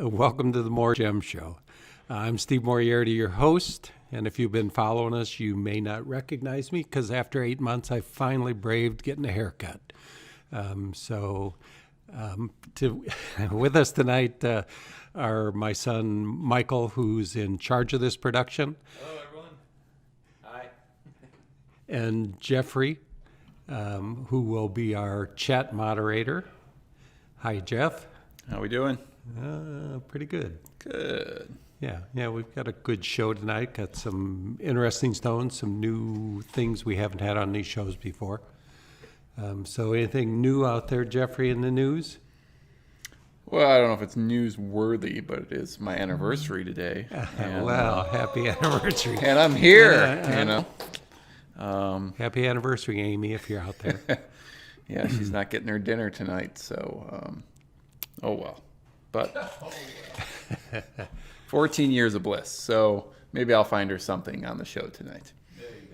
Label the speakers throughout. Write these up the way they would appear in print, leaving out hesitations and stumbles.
Speaker 1: Welcome to the Show. I'm Steve Moriarty, your host, and if you've been following us, you may not recognize me because after 8 months, I finally braved getting a haircut. With us tonight are my son, Michael, who's in charge of this production.
Speaker 2: Hello, everyone. Hi.
Speaker 1: And Jeffrey, who will be our chat moderator. Hi, Jeff.
Speaker 2: How we doing?
Speaker 1: Pretty good.
Speaker 2: Good.
Speaker 1: Yeah, we've got a good show tonight. Got some interesting stones, some new things we haven't had on these shows before. So anything new out there, Jeffrey, in the news?
Speaker 2: Well, I don't know if it's newsworthy, but it is my anniversary today.
Speaker 1: Well, happy anniversary.
Speaker 2: And I'm here,
Speaker 1: Happy anniversary, Amy, if you're out there.
Speaker 2: Yeah, she's not getting her dinner tonight, so, oh well. But 14 years of bliss, so maybe I'll find her something on the show tonight.
Speaker 3: There you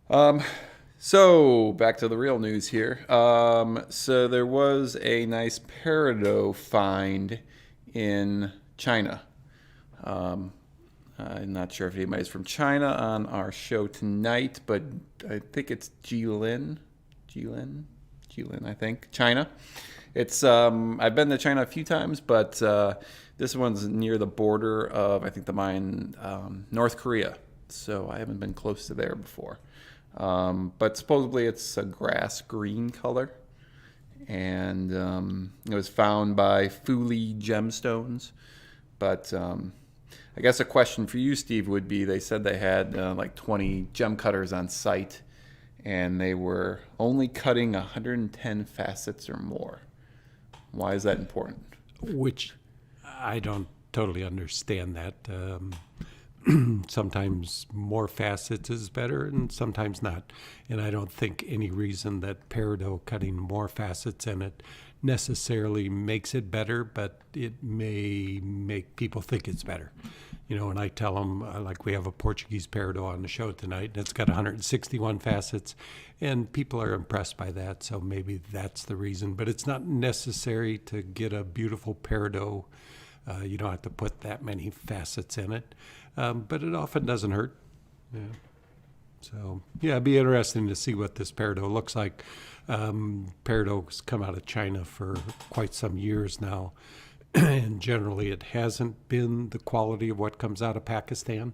Speaker 3: go.
Speaker 2: So back to the real news here. So there was a nice Peridot find in China. I'm not sure if anybody's from China on our show tonight, but I think it's Jilin, I think, China. It's I've been to China a few times, but this one's near the border of, I think, the mine, North Korea. So I haven't been close to there before. But supposedly it's a grass green color. And it was found by Fuli Gemstones. But I guess a question for you, Steve, would be, they said they had like 20 gem cutters on site, and they were only cutting 110 facets or more. Why is that important?
Speaker 1: Which I don't totally understand that. Sometimes more facets is better and sometimes not. And I don't think any reason that Peridot cutting more facets in it necessarily makes it better, but it may make people think it's better. You know, and I tell them, like we have a Portuguese Peridot on the show tonight, and it's got 161 facets, and people are impressed by that, so maybe that's the reason. But it's not necessary to get a beautiful Peridot. You don't have to put that many facets in it, but it often doesn't hurt. Yeah. So, yeah, it'd be interesting to see what this Peridot looks like. Peridot's come out of China for quite some years now, and generally it hasn't been the quality of what comes out of Pakistan.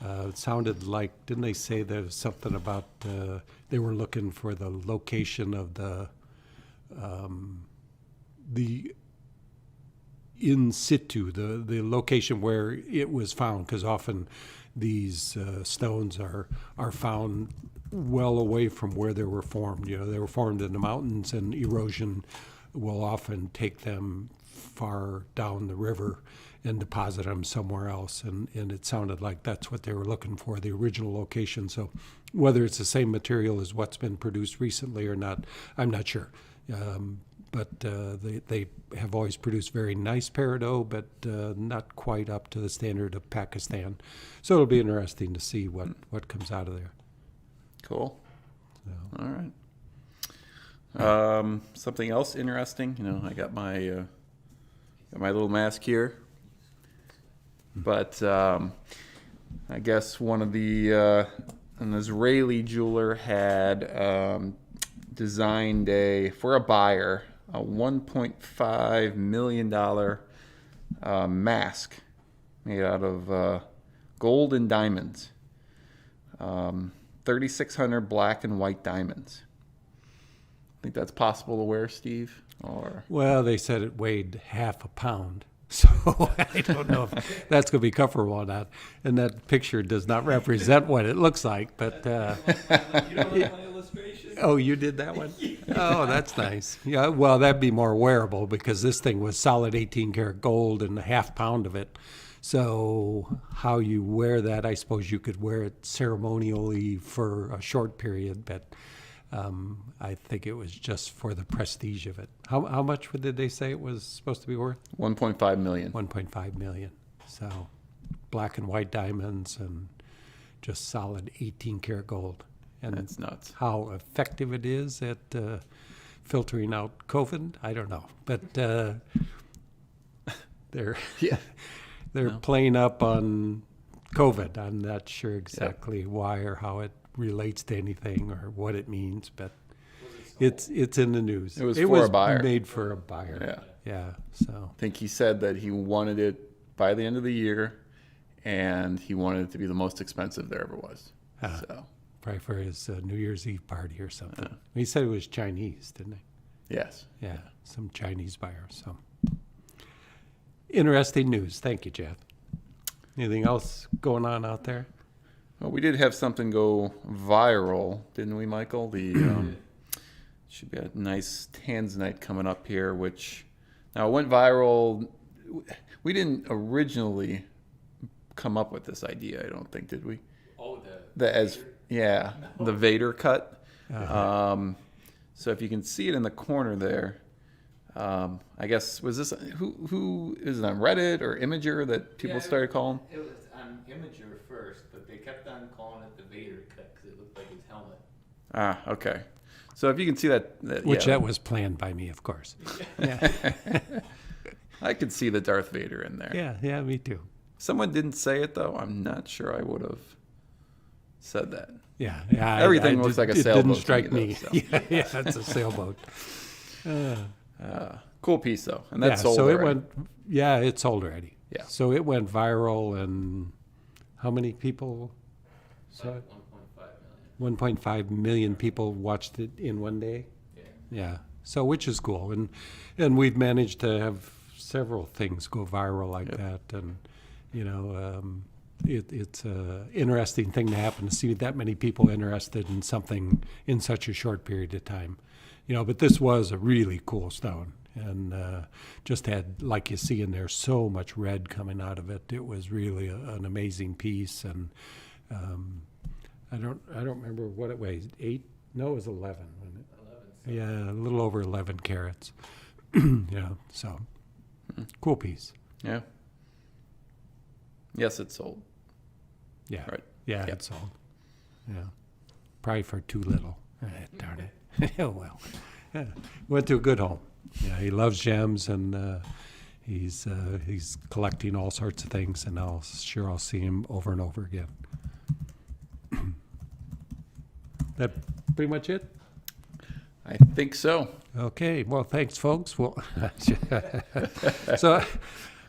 Speaker 1: It sounded like, didn't they say there was something about they were looking for the location of the in situ, the location where it was found, because often these stones are found well away from where they were formed. You know, they were formed in the mountains, and erosion will often take them far down the river and deposit them somewhere else. And it sounded like that's what they were looking for, the original location. So whether it's the same material as what's been produced recently or not, I'm not sure. But they have always produced very nice Peridot, but not quite up to the standard of Pakistan. So it'll be interesting to see what comes out of there.
Speaker 2: Cool.
Speaker 1: So.
Speaker 2: All right. Something else interesting. You know, I got my little mask here, but I guess one of an Israeli jeweler had designed for a buyer a $1.5 million mask made out of gold and diamonds. 3,600 black and white diamonds. Think that's possible to wear, Steve? Or
Speaker 1: Well, they said it weighed half a pound. So I don't know if that's going to be comfortable or not. And that picture does not represent what it looks like. But
Speaker 3: You don't like my illustration?
Speaker 1: oh, you did that one? Oh, that's nice. Yeah, well, that'd be more wearable because this thing was solid 18 karat gold and a half pound of it. So how you wear that, I suppose you could wear it ceremonially for a short period, but I think it was just for the prestige of it. How much did they say it was supposed to be worth?
Speaker 2: 1.5 million.
Speaker 1: 1.5 million. So black and white diamonds and just solid 18 karat gold. And
Speaker 2: That's nuts.
Speaker 1: how effective it is at filtering out COVID, I don't know. But they're
Speaker 2: Yeah.
Speaker 1: they're playing up on COVID. I'm not sure exactly why or how it relates to anything or what it means, but it's in the news.
Speaker 2: It was for a buyer.
Speaker 1: Made for a buyer.
Speaker 2: Yeah.
Speaker 1: Yeah. So
Speaker 2: I think he said that he wanted it by the end of the year, and he wanted it to be the most expensive there ever was. So
Speaker 1: probably for his New Year's Eve party or something. He said it was Chinese, didn't he?
Speaker 2: yes.
Speaker 1: Yeah, some Chinese buyer. So interesting news. Thank you, Jeff. Anything else going on out there?
Speaker 2: Well, we did have something go viral, didn't we, Michael? The should be a nice Tanzanite coming up here, which now it went viral. We didn't originally come up with this idea, I don't think, did we?
Speaker 3: Oh,
Speaker 2: The Vader cut. So if you can see it in the corner there, I guess was this who is it on Reddit or Imager that people started calling?
Speaker 3: It was on Imager first, but they kept on calling it the Vader cut because it looked like his helmet.
Speaker 2: Ah, okay. So if you can see that
Speaker 1: Which that was planned by me, of course. Yeah,
Speaker 2: I could see the Darth Vader in there.
Speaker 1: yeah, me too.
Speaker 2: Someone didn't say it though. I'm not sure I would have said that.
Speaker 1: Yeah.
Speaker 2: Everything looks like a
Speaker 1: It
Speaker 2: sailboat
Speaker 1: didn't
Speaker 2: to
Speaker 1: strike
Speaker 2: me,
Speaker 1: me.
Speaker 2: though, so.
Speaker 1: Yeah, it's a sailboat.
Speaker 2: Cool piece though, and that's sold
Speaker 1: so
Speaker 2: already.
Speaker 1: it went. Yeah, it's sold already.
Speaker 2: Yeah.
Speaker 1: So it went viral, and how many people saw it? 1.5 million people watched it in one day. Yeah. So which is cool, and we've managed to have several things go viral like that, and it's a interesting thing to happen to see that many people interested in something in such a short period of time. But this was a really cool stone, and just had, like you see in there, so much red coming out of it. It was really an amazing piece, and I don't remember what it weighed. 8? No, it was 11. Wasn't it? 11. Yeah, a little over 11 carats. So cool piece.
Speaker 2: Yeah. Yes, it's sold.
Speaker 1: Yeah.
Speaker 2: Right.
Speaker 1: Yeah,
Speaker 2: Yep.
Speaker 1: it's sold. Yeah. Probably for too little. Darn it. Oh, well. Yeah. Went to a good home. Yeah, he loves gems, and he's collecting all sorts of things, and I'll see him over and over again. That pretty much it?
Speaker 2: I think so.
Speaker 1: Okay. Well, thanks, folks. Well, so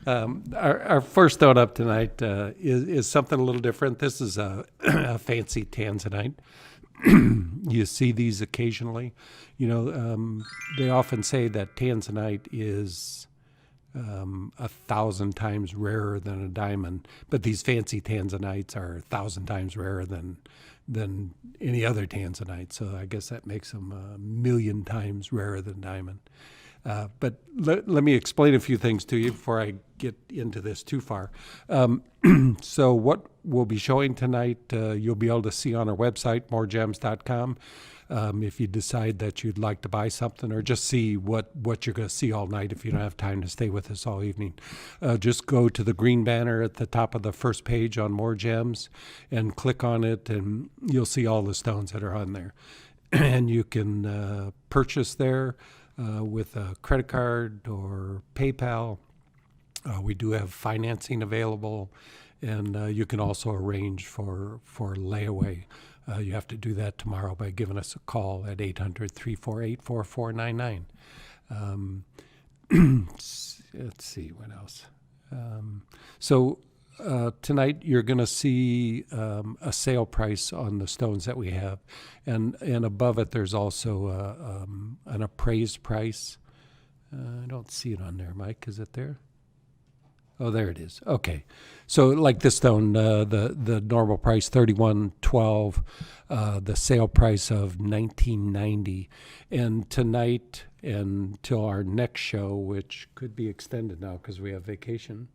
Speaker 1: our first stone up tonight is something a little different. This is a fancy Tanzanite. You see these occasionally. They often say that Tanzanite is 1,000 times rarer than a diamond, but these fancy Tanzanites are 1,000 times rarer than any other Tanzanite. So I guess that makes them 1,000,000 times rarer than diamond. But let me explain a few things to you before I get into this too far. So what we'll be showing tonight, you'll be able to see on our website, MoreGems.com. If you decide that you'd like to buy something or just see what you're going to see all night if you don't have time to stay with us all evening, just go to the green banner at the top of the first page on More Gems and click on it, and you'll see all the stones that are on there. And you can purchase there with a credit card or PayPal. We do have financing available, and you can also arrange for layaway. You have to do that tomorrow by giving us a call at 800-348-4499. Let's see, what else? So tonight you're going to see a sale price on the stones that we have. And above it there's also an appraised price. I don't see it on there, Mike. Is it there? Oh, there it is. Okay, so like this stone, the normal price $31.12, the sale price of $19.90, and tonight until our next show, which could be extended now because we have vacation.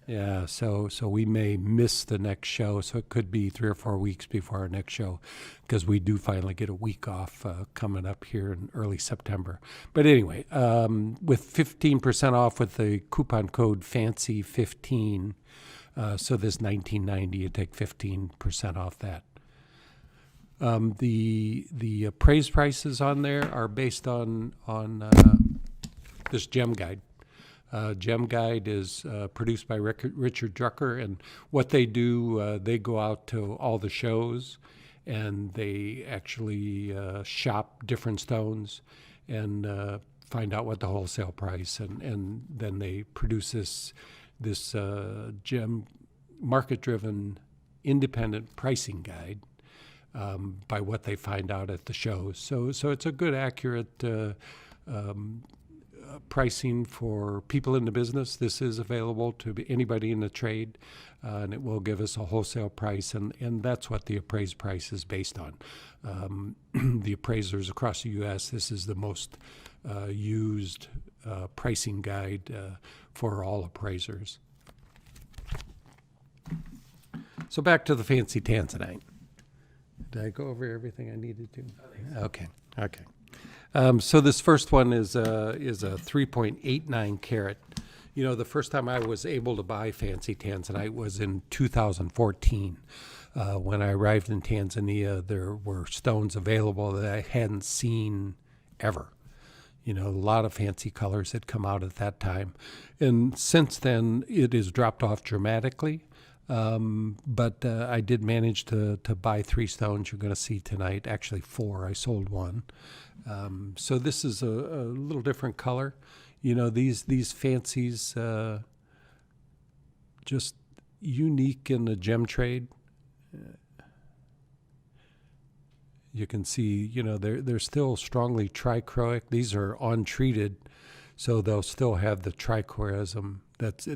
Speaker 1: Yeah, so we may miss the next show, so it could be 3 or 4 weeks before our next show, because we do finally get a week off coming up here in early September. But anyway, with 15% off with the coupon code FANCY15, so this $19.90, you take 15% off that. The appraised prices on there are based on this gem guide. Gem Guide is produced by Richard Drucker, and what they do, they go out to all the shows, and they actually shop different stones and find out what the wholesale price, and then they produce this gem market-driven independent pricing guide by what they find out at the shows. So it's a good, accurate pricing for people in the business. This is available to anybody in the trade, and it will give us a wholesale price, and that's what the appraised price is based on. The appraisers across the U.S., this is the most used pricing guide for all appraisers. So back to the fancy Tanzanite. Did I go over everything I needed to? Okay. So this first one is a 3.89 carat. You know, the first time I was able to buy fancy Tanzanite was in 2014. When I arrived in Tanzania, there were stones available that I hadn't seen ever. You know, a lot of fancy colors had come out at that time. And since then, it has dropped off dramatically. But I did manage to buy 3 stones you're going to see tonight. Actually 4. I sold 1. So this is a little different color. You know, these fancies, just unique in the gem trade. You can see, you know, they're still strongly trichroic. These are untreated, so they'll still have the trichorism that's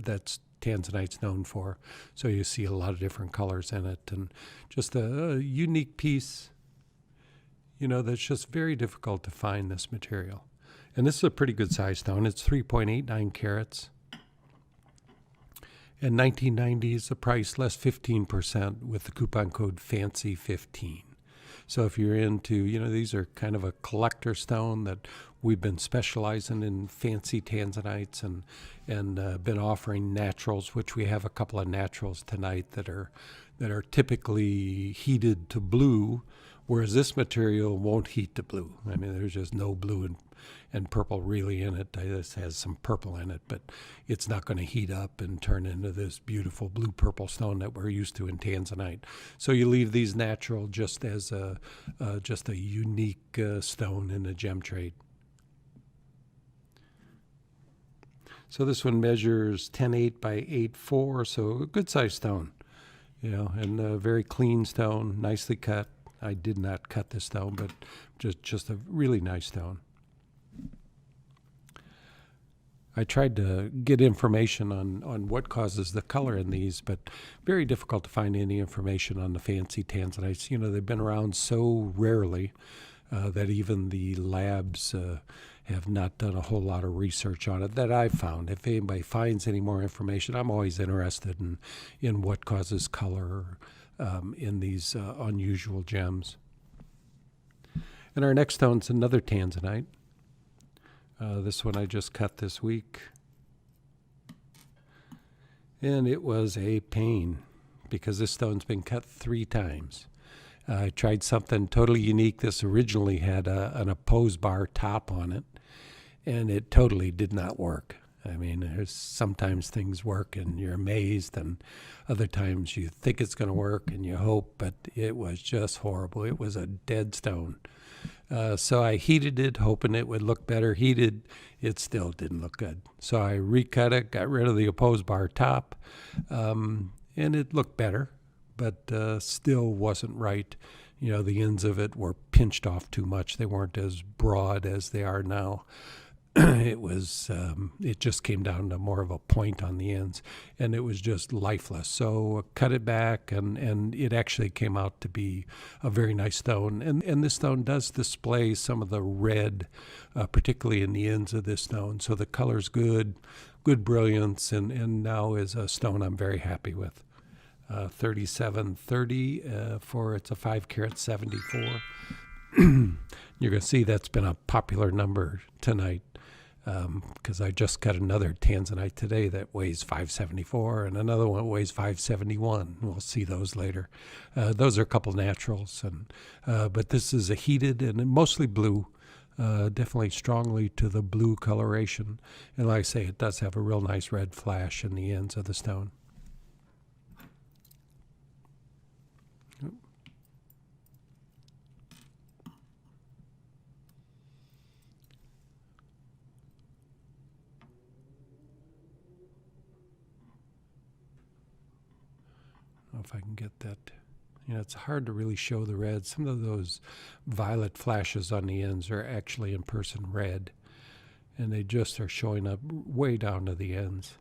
Speaker 1: Tanzanite's known for. So you see a lot of different colors in it, and just a unique piece, you know, that's just very difficult to find this material. And this is a pretty good size stone. It's 3.89 carats. In 1990 is the price, less 15% with the coupon code FANCY15. So if you're into, you know, these are kind of a collector stone that we've been specializing in fancy Tanzanites and been offering naturals, which we have a couple of naturals tonight that are typically heated to blue, whereas this material won't heat to blue. I mean, there's just no blue and purple really in it. This has some purple in it, but it's not going to heat up and turn into this beautiful blue-purple stone that we're used to in Tanzanite. So you leave these natural just as a unique stone in the gem trade. So this one measures 10.8 by 8.4, so a good-sized stone, you know, and a very clean stone, nicely cut. I did not cut this stone, but just a really nice stone. I tried to get information on what causes the color in these, but very difficult to find any information on the fancy Tanzanites. You know, they've been around so rarely that even the labs have not done a whole lot of research on it that I've found. If anybody finds any more information, I'm always interested in what causes color in these unusual gems. And our next stone's another Tanzanite. This one I just cut this week. And it was a pain because this stone's been cut 3 times. I tried something totally unique. This originally had an opposed bar top on it, and it totally did not work. I mean, there's sometimes things work and you're amazed, and other times you think it's going to work and you hope, but it was just horrible. It was a dead stone. So I heated it, hoping it would look better. Heated, it still didn't look good. So I recut it, got rid of the opposed bar top, and it looked better, but still wasn't right. You know, the ends of it were pinched off too much. They weren't as broad as they are now. It just came down to more of a point on the ends, and it was just lifeless. So cut it back, and it actually came out to be a very nice stone. And this stone does display some of the red, particularly in the ends of this stone. So the color's good brilliance, and now is a stone I'm very happy with. 3730 for it's a 5 carat 74. You're going to see that's been a popular number tonight. Because I just cut another Tanzanite today that weighs 574 and another one weighs 571. We'll see those later. Those are a couple naturals, but this is a heated and mostly blue. definitely strongly to the blue coloration. And like I say, it does have a real nice red flash in the ends of the stone. If I can get that. It's hard to really show the red. Some of those violet flashes on the ends are actually in person red, and they just are showing up way down to the ends.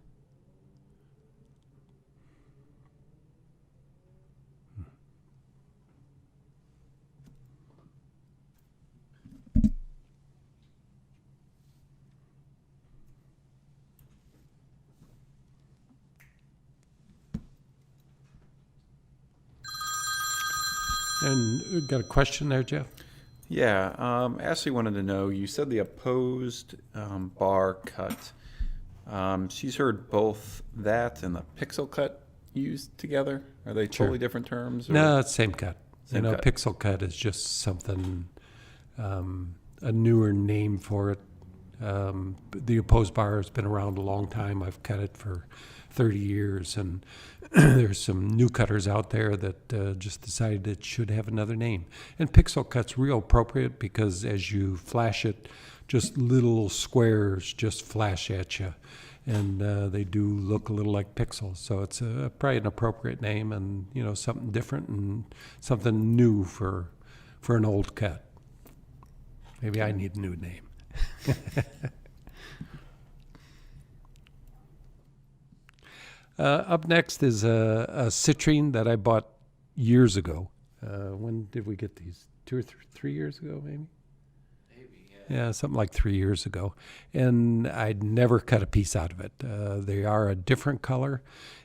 Speaker 1: And got a question there, Jeff?
Speaker 2: Yeah, Ashley wanted to know, you said the opposed bar cut. She's heard both that and the pixel cut used together. Are they totally different terms? Or?
Speaker 1: No, it's same cut.
Speaker 2: Same cut.
Speaker 1: Pixel cut is just something, a newer name for it. The opposed bar has been around a long time. I've cut it for 30 years, and there's some new cutters out there that just decided it should have another name. And pixel cut's real appropriate because as you flash it, just little squares just flash at you, and they do look a little like pixels. So it's probably an appropriate name, and something different and something new for an old cut. Maybe I need a new name. Up next is a citrine that I bought years ago. When did we get these? 2 or 3 years ago, maybe?
Speaker 3: Maybe,
Speaker 1: Yeah, something like 3 years ago. And I'd never cut a piece out of it. They are a different color,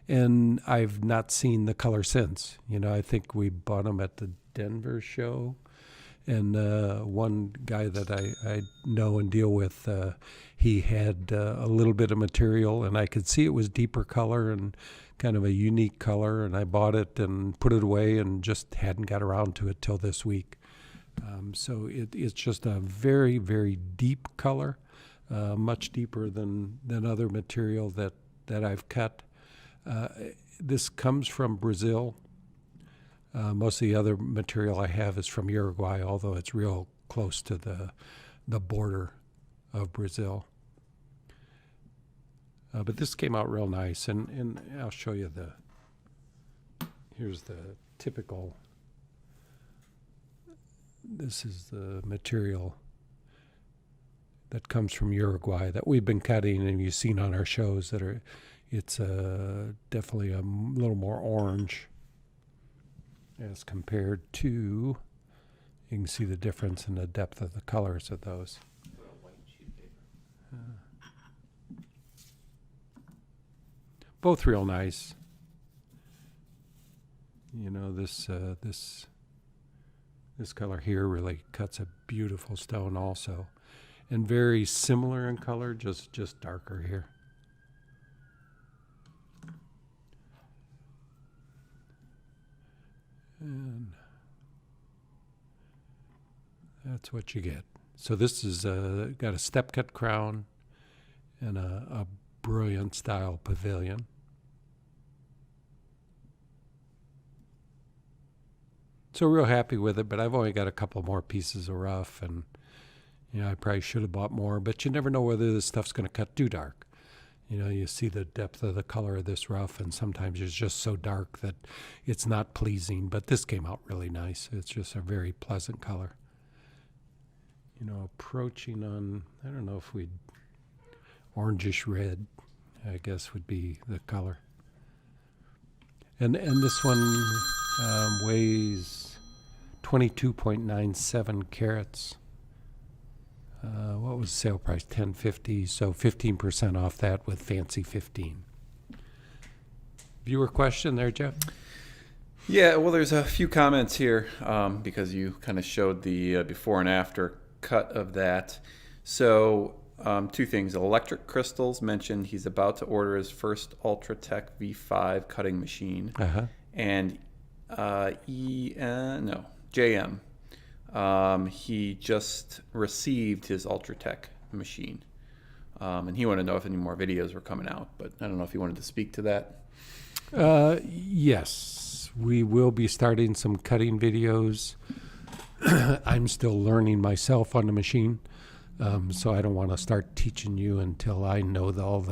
Speaker 1: and I've not seen the color since. I think we bought them at the Denver show. And one guy that I know and deal with, he had a little bit of material, and I could see it was deeper color and kind of a unique color, and I bought it and put it away and just hadn't got around to it till this week. So it's just a very, very deep color, much deeper than other material that I've cut. This comes from Brazil. Most of the other material I have is from Uruguay, although it's real close to the border of Brazil. But this came out real nice, and I'll show you here's the typical, this is the material that comes from Uruguay that we've been cutting, and you've seen on our shows it's definitely a little more orange as compared to, you can see the difference in the depth of the colors of those. Both real nice. This color here really cuts a beautiful stone also, and very similar in color, just darker here. And that's what you get. So this is got a step cut crown and a brilliant style pavilion. So real happy with it, but I've only got a couple more pieces of rough, and I probably should have bought more, but you never know whether this stuff's going to cut too dark. You see the depth of the color of this rough, and sometimes it's just so dark that it's not pleasing, but this came out really nice. It's just a very pleasant color. Approaching on, I don't know if orangish red, I guess would be the color. And this one weighs 22.97 carats. What was the sale price? $10.50, so 15% off that with fancy 15. Viewer question there, Jeff?
Speaker 2: Yeah, well, there's a few comments here because you kind of showed the before and after cut of that. So 2 things. Electric Crystals mentioned he's about to order his first Ultratech V5 cutting machine.
Speaker 1: Uh-huh.
Speaker 2: And JM he just received his Ultratech machine. And he wanted to know if any more videos were coming out, but I don't know if you wanted to speak to that.
Speaker 1: Yes, we will be starting some cutting videos. I'm still learning myself on the machine, so I don't want to start teaching you until I know all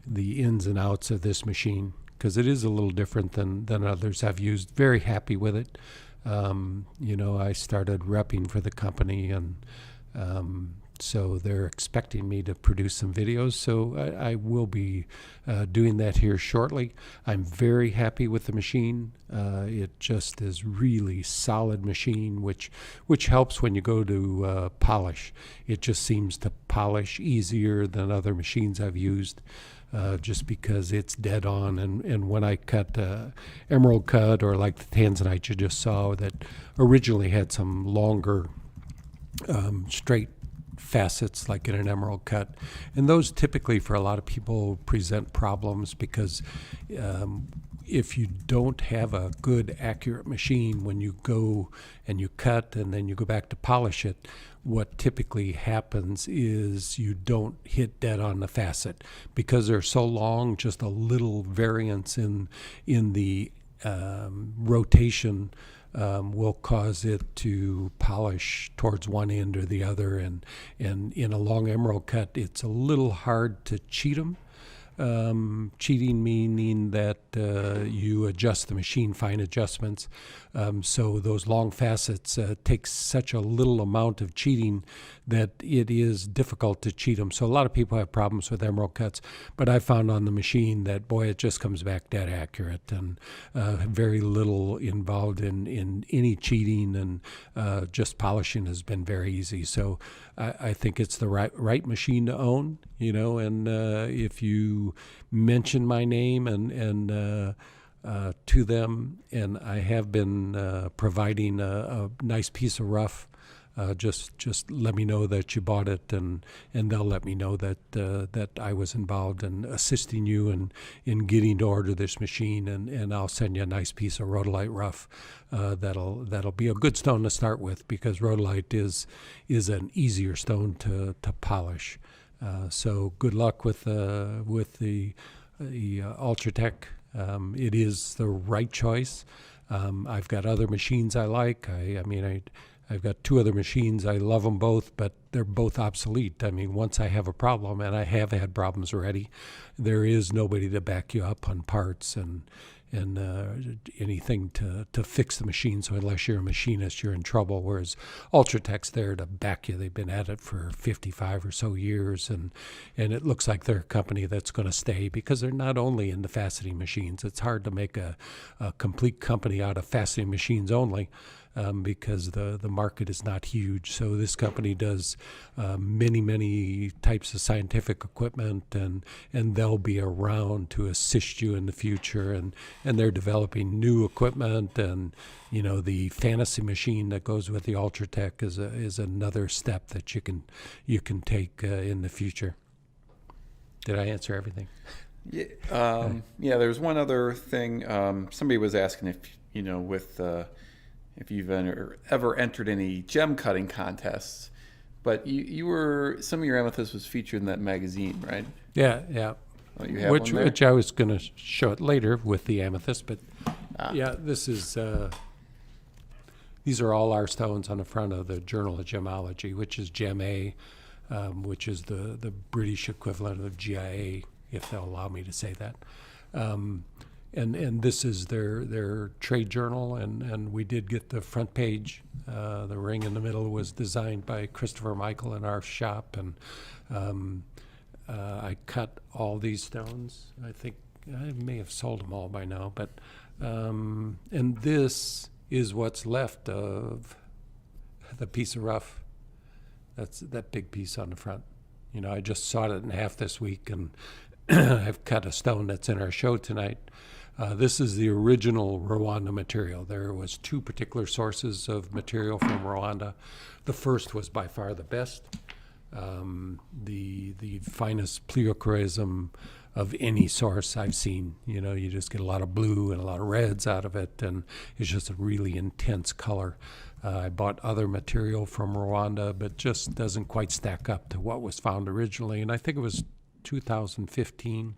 Speaker 1: the ins and outs of this machine, because it is a little different than others I've used. Very happy with it. I started repping for the company, and so they're expecting me to produce some videos. So I will be doing that here shortly. I'm very happy with the machine. It just is really solid machine, which helps when you go to polish. It just seems to polish easier than other machines I've used. Just because it's dead on, and when I cut emerald cut, or like the Tanzanite you just saw that originally had some longer straight facets like in an emerald cut, and those typically for a lot of people present problems because if you don't have a good accurate machine when you go and you cut and then you go back to polish it, what typically happens is you don't hit dead on the facet because they're so long. Just a little variance in the rotation will cause it to polish towards one end or the other, and in a long emerald cut it's a little hard to cheat them. Cheating meaning that you adjust the machine, fine adjustments. So those long facets take such a little amount of cheating that it is difficult to cheat them. So a lot of people have problems with emerald cuts, but I found on the machine that, boy, it just comes back dead accurate, and very little involved in any cheating, and just polishing has been very easy. So I think it's the right machine to own, and if you mention my name and to them, and I have been providing a nice piece of rough. Just let me know that you bought it, and they'll let me know that I was involved in assisting you in getting to order this machine, and I'll send you a nice piece of rhodolite rough. That'll be a good stone to start with, because rhodolite is an easier stone to polish. So good luck with the Ultratech. It is the right choice. I've got other machines I like. I've got two other machines. I love them both, but they're both obsolete. Once I have a problem, and I have had problems already, there is nobody to back you up on parts and anything to fix the machine. So unless you're a machinist, you're in trouble. Whereas Ultratech's there to back you. They've been at it for 55 or so years, and it looks like they're a company that's going to stay, because they're not only into faceting machines. It's hard to make a complete company out of faceting machines only. Because the market is not huge. So this company does many types of scientific equipment, and they'll be around to assist you in the future. And they're developing new equipment, and the fantasy machine that goes with the Ultratech is another step that you can take in the future. Did I answer everything?
Speaker 2: Yeah. There's one other thing. Somebody was asking if you've ever entered any gem cutting contests, but you were, some of your amethyst was featured in that magazine, right?
Speaker 1: Yeah.
Speaker 2: Oh, you have
Speaker 1: which
Speaker 2: one there?
Speaker 1: Which I was going to show it later with the amethyst, but this is these are all our stones on the front of the Journal of Gemology, which is Gem A, which is the British equivalent of GIA, if they'll allow me to say that. And this is their trade journal, and we did get the front page. The ring in the middle was designed by Christopher Michael in our shop, and I cut all these stones. I think I may have sold them all by now, but and this is what's left of the piece of rough. That's that big piece on the front. I just sawed it in half this week, and I've cut a stone that's in our show tonight. This is the original Rwanda material. There was two particular sources of material from Rwanda. The first was by far the best, the finest pleochroism of any source I've seen. You just get a lot of blue and a lot of reds out of it, and it's just a really intense color. I bought other material from Rwanda, but just doesn't quite stack up to what was found originally. And I think it was 2015,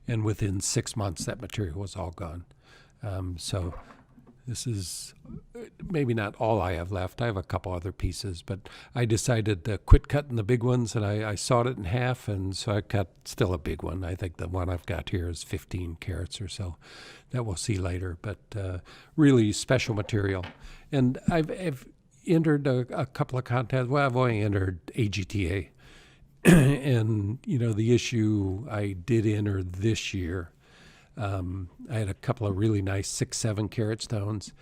Speaker 1: and within 6 months that material was all gone. So this is maybe not all I have left. I have a couple other pieces, but I decided to quit cutting the big ones, and I sawed it in half, and so I cut still a big one. I think the one I've got here is 15 carats or so. That we'll see later, but really special material. And I've entered a couple of contests. Well, I've only entered AGTA. And, you know, the issue I did enter this year, I had a couple of really nice 6-7 carat stones.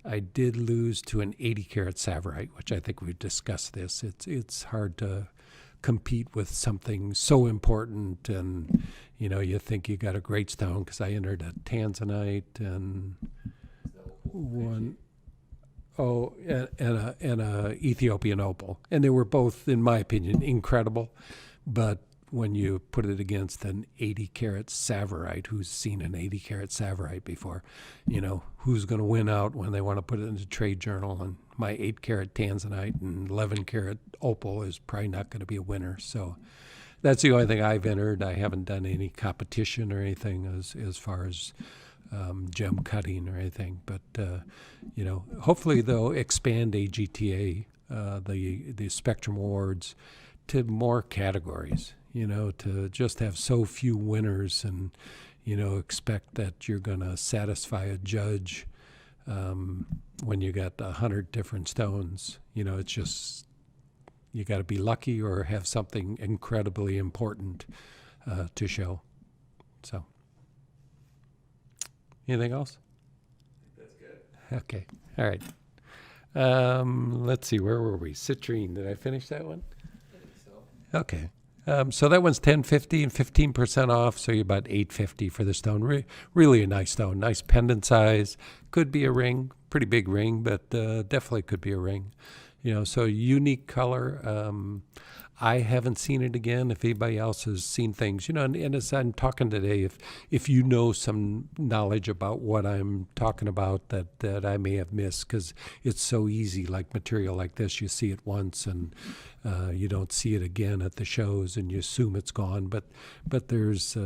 Speaker 1: I did lose to an 80 carat Sphalerite, which I think we've discussed this. It's hard to compete with something so important, and you know, you think you got a great stone, because I entered a Tanzanite and a Ethiopian Opal, and they were both, in my opinion, incredible. But when you put it against an 80 carat Sphalerite, who's seen an 80 carat Sphalerite before, you know, who's going to win out when they want to put it in a trade journal? And my 8 carat Tanzanite and 11 carat Opal is probably not going to be a winner. So that's the only thing I've entered. I haven't done any competition or anything as far as gem cutting or anything. But, you know, hopefully they'll expand AGTA, the Spectrum Awards, to more categories. You know, to just have so few winners and, you know, expect that you're going to satisfy a judge when you got 100 different stones. You know, it's just, you got to be lucky or have something incredibly important to show. So, anything else?
Speaker 3: That's good.
Speaker 1: Okay. All right. Let's see, where were we? Citrine, did I finish that one?
Speaker 3: I think so.
Speaker 1: Okay. So that one's $10.50 and 15% off, so you're about $8.50 for the stone. Really a nice stone, nice pendant size. Could be a ring, pretty big ring, but definitely could be a ring. You know, so unique color. I haven't seen it again. If anybody else has seen things, you know, and as I'm talking today, if you know some knowledge about what I'm talking about that I may have missed, because it's so easy, like material like this, you see it once and you don't see it again at the shows, and you assume it's gone. But there's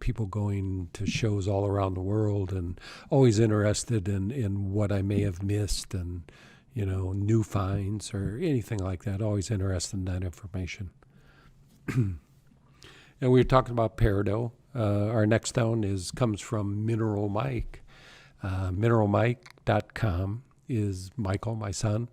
Speaker 1: people going to shows all around the world and always interested in what I may have missed, and you know, new finds or anything like that. Always interested in that information. And we were talking about Peridot. Our next stone comes from Mineral Mike. MineralMike.com is Michael, my son.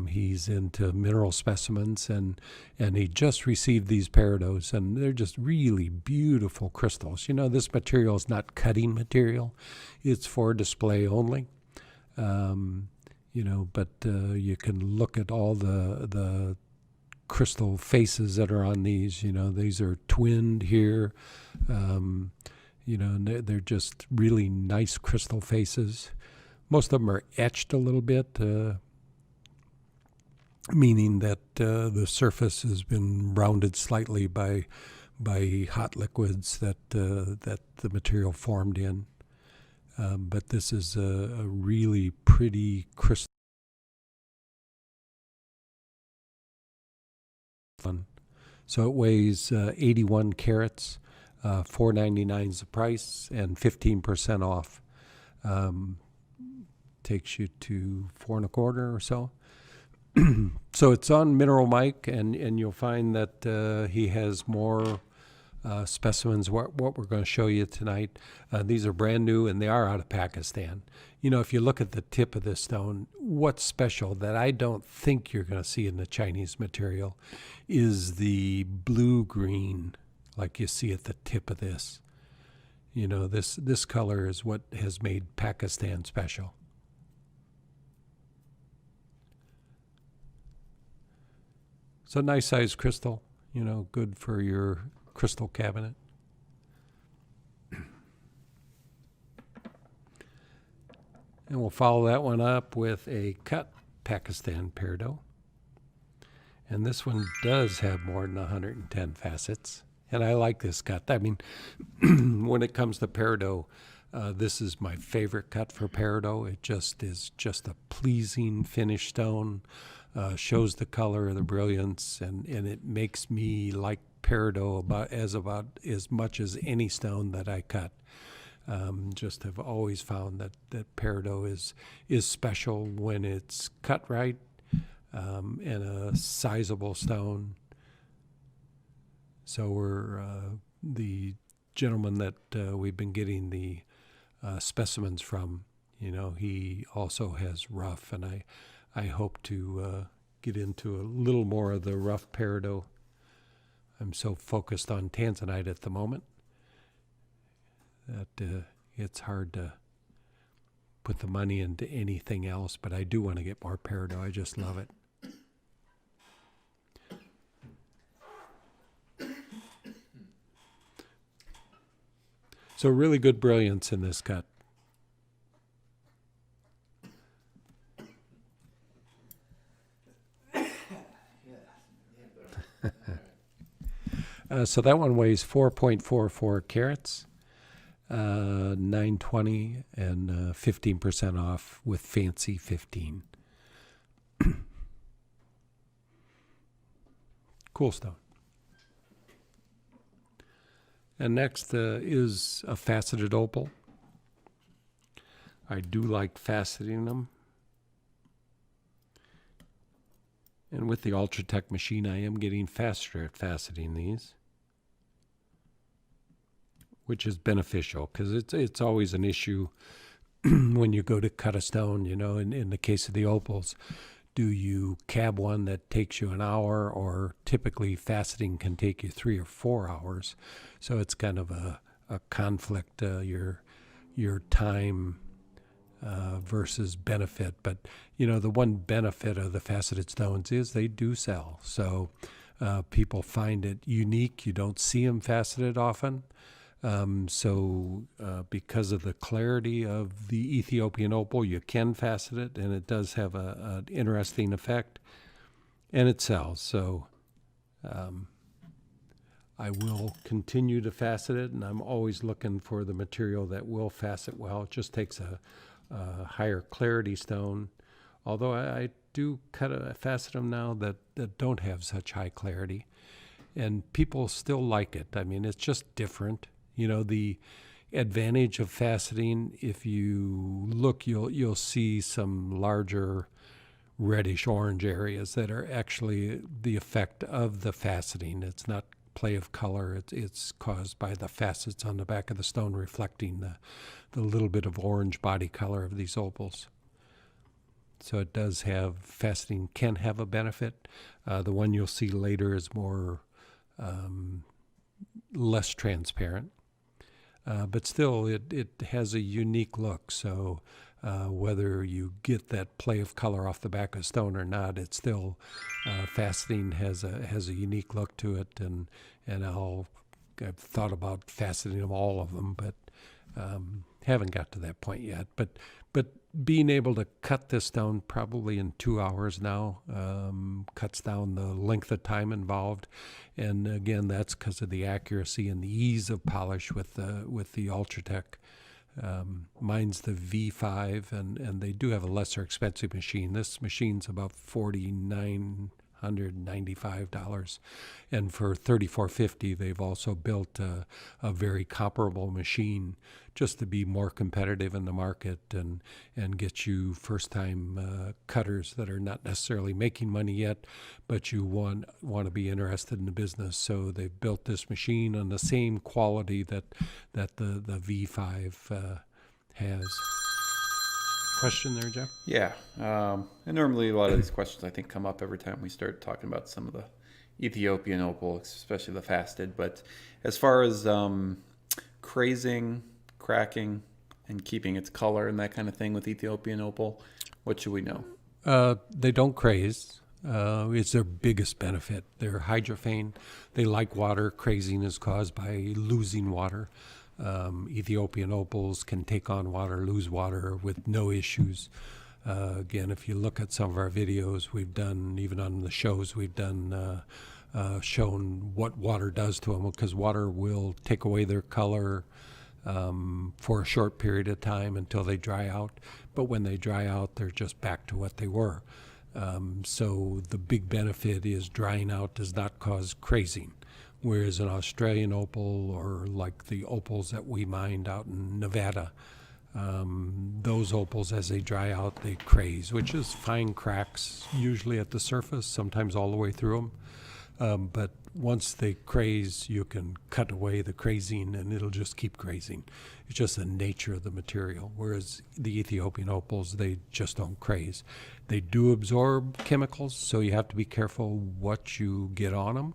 Speaker 1: He's into mineral specimens, and he just received these Peridots, and they're just really beautiful crystals. You know, this material is not cutting material. It's for display only. You know, but you can look at all the crystal faces that are on these. You know, these are twinned here. You know, and they're just really nice crystal faces. Most of them are etched a little bit, meaning that the surface has been rounded slightly by hot liquids that the material formed in. But this is a really pretty crystal. So it weighs 81 carats, $4.99 is the price, and 15% off. Takes you to $4.25 or so. So it's on Mineral Mike, and you'll find that he has more specimens. What we're going to show you tonight, these are brand new, and they are out of Pakistan. You know, if you look at the tip of this stone, what's special that I don't think you're going to see in the Chinese material is the blue-green, like you see at the tip of this. You know, this color is what has made Pakistan special. So nice size crystal, you know, good for your crystal cabinet. And we'll follow that one up with a cut Pakistan Peridot. And this one does have more than 110 facets. And I like this cut. I mean, when it comes to Peridot, This is my favorite cut for Peridot. It just is just a pleasing finished stone, shows the color of the brilliance, and it makes me like Peridot about as much as any stone that I cut. Just have always found that Peridot is special when it's cut right, and a sizable stone. So we're the gentleman that we've been getting the specimens from. He also has rough, and I hope to get into a little more of the rough Peridot. I'm so focused on Tanzanite at the moment that it's hard to put the money into anything else, but I do want to get more Peridot. I just love it. So really good brilliance in this cut. So that one weighs 4.44 carats, 920, and 15% off with fancy 15. Cool stone. And next is a faceted opal. I do like faceting them. And with the Ultratech machine, I am getting faster at faceting these, which is beneficial because it's always an issue when you go to cut a stone. In the case of the opals, do you cab one that takes you an hour, or typically faceting can take you 3 or 4 hours? So it's kind of a conflict, your time versus benefit. But the one benefit of the faceted stones is they do sell. So people find it unique. You don't see them faceted often. So because of the clarity of the Ethiopian opal, you can facet it, and it does have an interesting effect, and it sells. So I will continue to facet it, and I'm always looking for the material that will facet well. It just takes a higher clarity stone, although I do facet them now that don't have such high clarity, and people still like it. I mean, it's just different. The advantage of faceting, if you look, you'll see some larger reddish orange areas that are actually the effect of the faceting. It's not play of color. It's caused by the facets on the back of the stone reflecting the little bit of orange body color of these opals. So it does have, faceting can have a benefit. The one you'll see later is more less transparent. But still, it has a unique look. So whether you get that play of color off the back of stone or not, it's still faceting has a unique look to it. And I've thought about faceting them, all of them, but haven't got to that point yet. But being able to cut this stone probably in 2 hours now cuts down the length of time involved, and again, that's because of the accuracy and the ease of polish with the Ultratech. Mine's the V5, and they do have a lesser expensive machine. This machine's about $4,995, and for $3,450, they've also built a very comparable machine just to be more competitive in the market and get you first-time cutters that are not necessarily making money yet, but you want to be interested in the business. So they've built this machine on the same quality that the V5 has. Question there, Jeff?
Speaker 2: Yeah. And normally a lot of these questions I think come up every time we start talking about some of the Ethiopian opal, especially the faceted. But as far as crazing, cracking, and keeping its color and that kind of thing with Ethiopian opal, what should we know?
Speaker 1: They don't craze. It's their biggest benefit. They're hydrophane. They like water. Crazing is caused by losing water. Ethiopian opals can take on water, lose water with no issues. Again, if you look at some of our videos we've done, even on the shows we've done, shown what water does to them, because water will take away their color. for a short period of time until they dry out. But when they dry out, they're just back to what they were. So the big benefit is drying out does not cause crazing. Whereas an Australian opal, or like the opals that we mined out in Nevada, those opals, as they dry out, they craze, which is fine cracks, usually at the surface, sometimes all the way through them. But once they craze, you can cut away the crazing and it'll just keep crazing. It's just the nature of the material. Whereas the Ethiopian opals, they just don't craze. They do absorb chemicals, so you have to be careful what you get on them.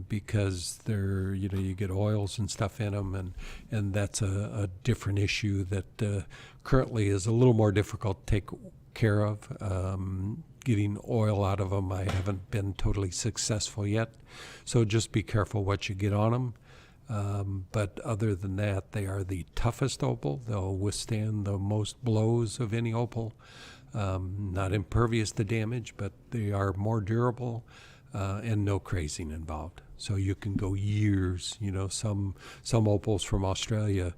Speaker 1: Because they're, you get oils and stuff in them, and that's a different issue that currently is a little more difficult to take care of. Getting oil out of them, I haven't been totally successful yet, so just be careful what you get on them. But other than that, they are the toughest opal. They'll withstand the most blows of any opal. Not impervious to damage, but they are more durable. And no crazing involved. So you can go years, some opals from Australia,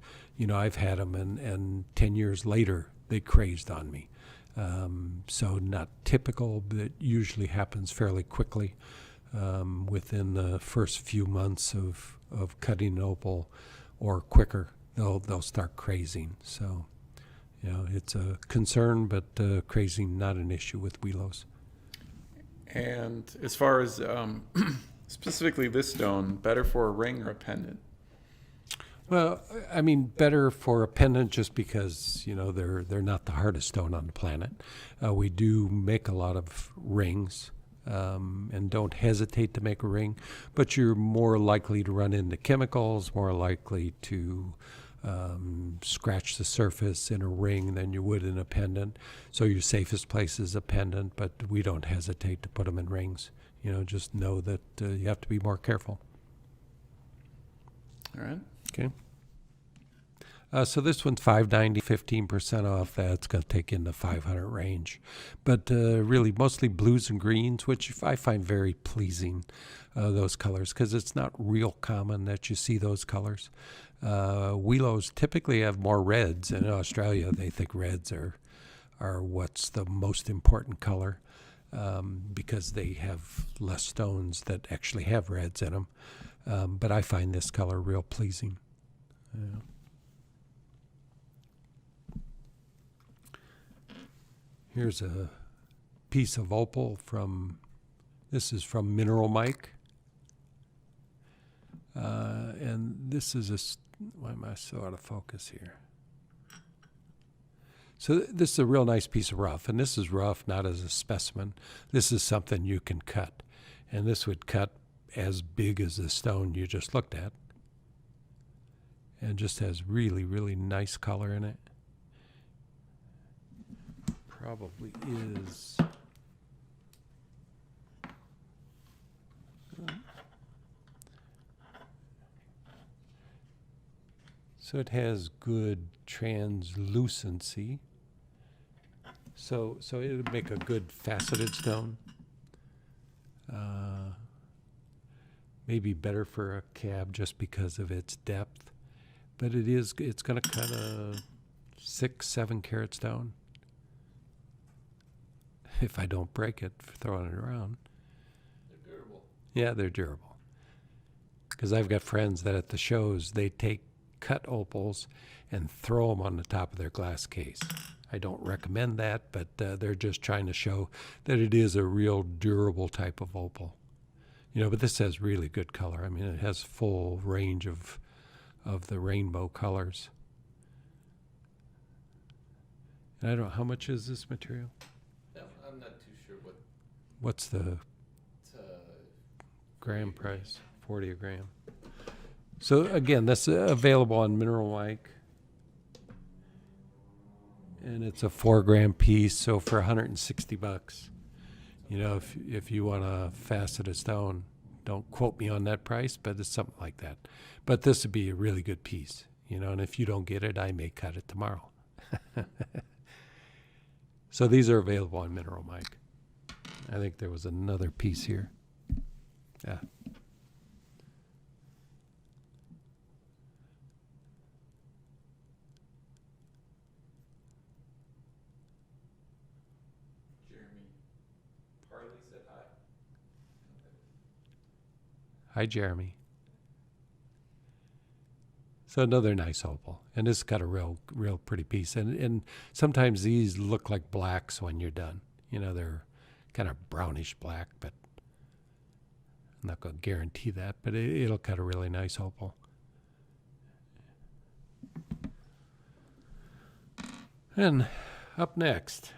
Speaker 1: I've had them and 10 years later, they crazed on me. So not typical, but usually happens fairly quickly within the first few months of cutting an opal, or quicker, they'll start crazing. So, it's a concern, but crazing not an issue with Wheelos.
Speaker 2: And as far as specifically this stone, better for a ring or a pendant?
Speaker 1: Well, I mean, better for a pendant just because, they're not the hardest stone on the planet. We do make a lot of rings, and don't hesitate to make a ring, but you're more likely to run into chemicals, more likely to scratch the surface in a ring than you would in a pendant. So your safest place is a pendant, but we don't hesitate to put them in rings. Just know that you have to be more careful.
Speaker 2: All right.
Speaker 1: Okay. So this one's $590, 15% off. That's going to take you in the 500 range. But really, mostly blues and greens, which I find very pleasing, those colors, because it's not real common that you see those colors. Wheelos typically have more reds. In Australia, they think reds are what's the most important color, because they have less stones that actually have reds in them. But I find this color real pleasing. Here's a piece of opal this is from Mineral Mike. And this is why am I so out of focus here? So this is a real nice piece of rough, and this is rough not as a specimen. This is something you can cut, and this would cut as big as the stone you just looked at, and just has really, really nice color in it. Probably is. So it has good translucency. So it would make a good faceted stone. Maybe better for a cab just because of its depth. But it's going to cut a 6-7 carat stone. If I don't break it for throwing it around.
Speaker 3: They're durable.
Speaker 1: Yeah, they're durable. Because I've got friends that at the shows, they take cut opals and throw them on the top of their glass case. I don't recommend that, but they're just trying to show that it is a real durable type of opal. But this has really good color. I mean, it has full range of the rainbow colors. And I don't know, how much is this material?
Speaker 3: No, I'm not too sure what.
Speaker 1: What's the
Speaker 3: It's
Speaker 1: gram price? 40 a gram. So again, that's available on Mineral Mike. And it's a 4-gram piece, so for $160. If you want to facet a stone, don't quote me on that price, but it's something like that. But this would be a really good piece, and if you don't get it, I may cut it tomorrow. So these are available on Mineral Mike. I think there was another piece here. Yeah. Hi, Jeremy. So another nice opal, and this has got a real pretty piece. And sometimes these look like blacks when you're done. You know, they're kind of brownish black, but I'm not going to guarantee that. But it'll cut a really nice opal. And up next,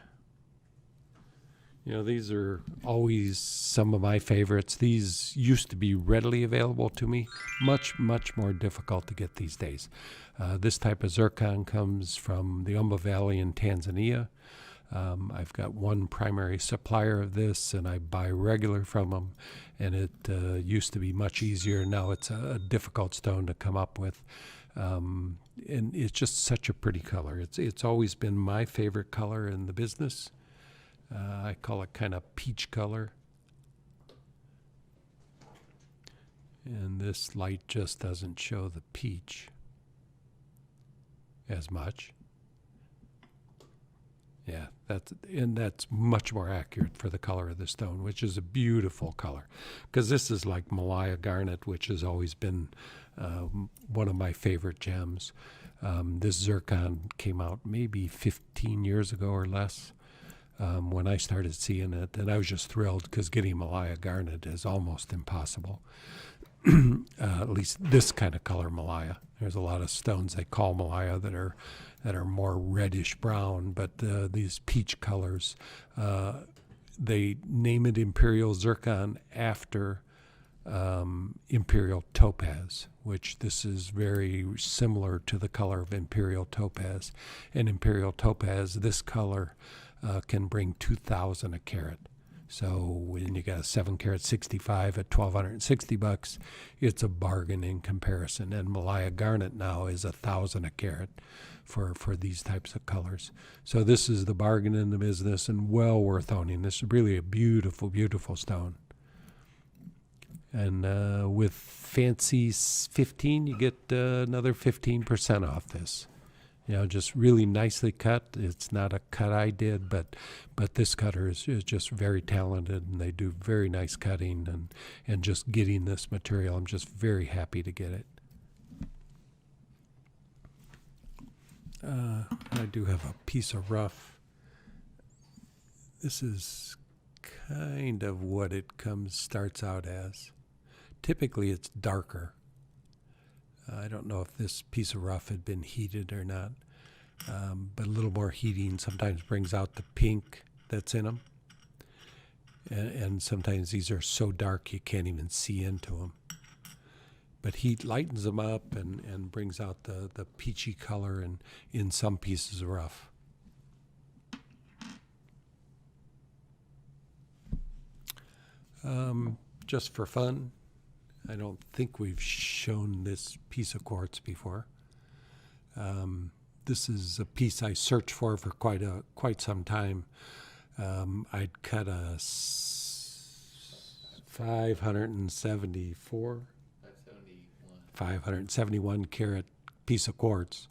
Speaker 1: you know, these are always some of my favorites. These used to be readily available to me. Much more difficult to get these days. This type of zircon comes from the Umba Valley in Tanzania. I've got one primary supplier of this, and I buy regular from them. And it used to be much easier. Now it's a difficult stone to come up with. And it's just such a pretty color. It's always been my favorite color in the business. I call it kind of peach color. And this light just doesn't show the peach as much. Yeah, that's much more accurate for the color of the stone, which is a beautiful color. Because this is like Malaya garnet, which has always been one of my favorite gems. This zircon came out maybe 15 years ago or less. When I started seeing it, and I was just thrilled because getting Malaya garnet is almost impossible. At least this kind of color Malaya. There's a lot of stones they call Malaya that are more reddish brown, but these peach colors, they name it Imperial zircon after Imperial topaz, which this is very similar to the color of Imperial topaz. And Imperial topaz, this color can bring 2,000 a carat. So when you got a 7 carat 65 at $1,260, it's a bargain in comparison. And Malaya garnet now is 1,000 a carat for these types of colors. So this is the bargain in the business and well worth owning. This is really a beautiful stone. And with Fancy 15, you get another 15% off this. You know, just really nicely cut. It's not a cut I did, but this cutter is just very talented, and they do very nice cutting and just getting this material. I'm just very happy to get it. I do have a piece of rough. This is kind of what it starts out as. Typically, it's darker. I don't know if this piece of rough had been heated or not, but a little more heating sometimes brings out the pink that's in them. And sometimes these are so dark you can't even see into them. But heat lightens them up and brings out the peachy color in some pieces of rough. Just for fun, I don't think we've shown this piece of quartz before. This is a piece I searched for quite some time. I'd cut a 571 carat piece of quartz,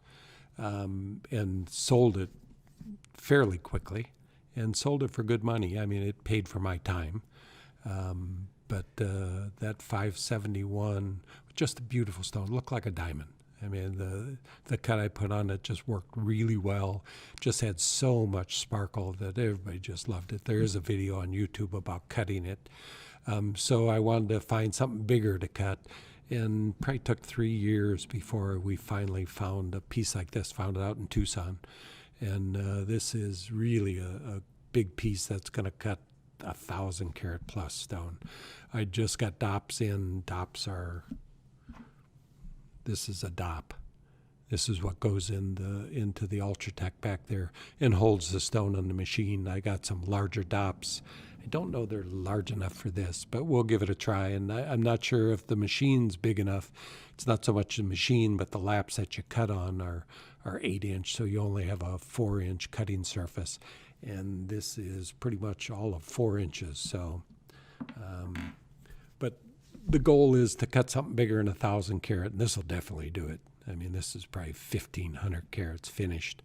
Speaker 1: and sold it fairly quickly, and sold it for good money. I mean, it paid for my time. But that 571, just a beautiful stone, looked like a diamond. I mean, the cut I put on it just worked really well. Just had so much sparkle that everybody just loved it. There is a video on YouTube about cutting it. So I wanted to find something bigger to cut, and probably took 3 years before we finally found a piece like this, found it out in Tucson. And this is really a big piece that's going to cut 1,000 carat plus stone. I just got dops in. This is a dop. This is what goes into the Ultratech back there and holds the stone on the machine. I got some larger dops. I don't know they're large enough for this, but we'll give it a try. And I'm not sure if the machine's big enough. It's not so much the machine, but the laps that you cut on are 8-inch, so you only have a 4-inch cutting surface. And this is pretty much all of 4 inches. So, but the goal is to cut something bigger than 1,000 carat, and this will definitely do it. I mean, this is probably 1,500 carats finished.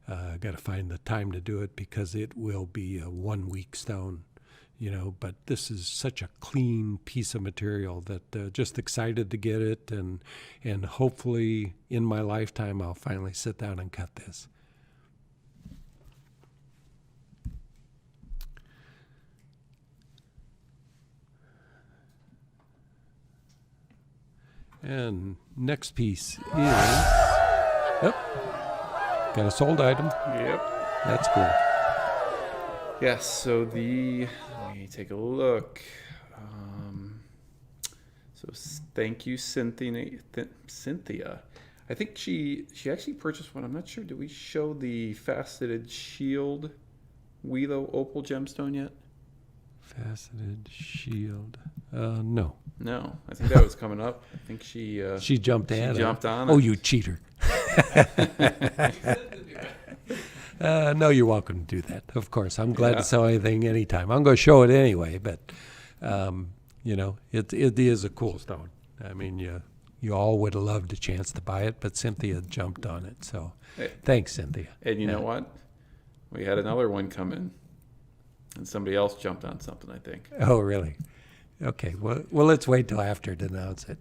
Speaker 1: Got to find the time to do it because it will be a 1-week stone. but this is such a clean piece of material that just excited to get it, and hopefully in my lifetime I'll finally sit down and cut this. And next piece is, got a sold item.
Speaker 2: Yep.
Speaker 1: That's cool.
Speaker 2: Yes, so let me take a look. Thank you, Cynthia. I think she actually purchased one. I'm not sure. Did we show the faceted shield Wheelo Opal gemstone yet?
Speaker 1: Faceted shield. No.
Speaker 2: No, I think that was coming up. I think she
Speaker 1: jumped at it.
Speaker 2: Jumped on
Speaker 1: Oh,
Speaker 2: it.
Speaker 1: you cheater. No, you're welcome to do that. Of course, I'm glad to sell anything anytime. I'm going to show it anyway, but it is a cool stone. I mean, you all would have loved a chance to buy it, but Cynthia jumped on it. So, thanks, Cynthia.
Speaker 2: And you know what? We had another one come in, and somebody else jumped on something, I think.
Speaker 1: Oh, really? Okay. Well, let's wait till after to announce it.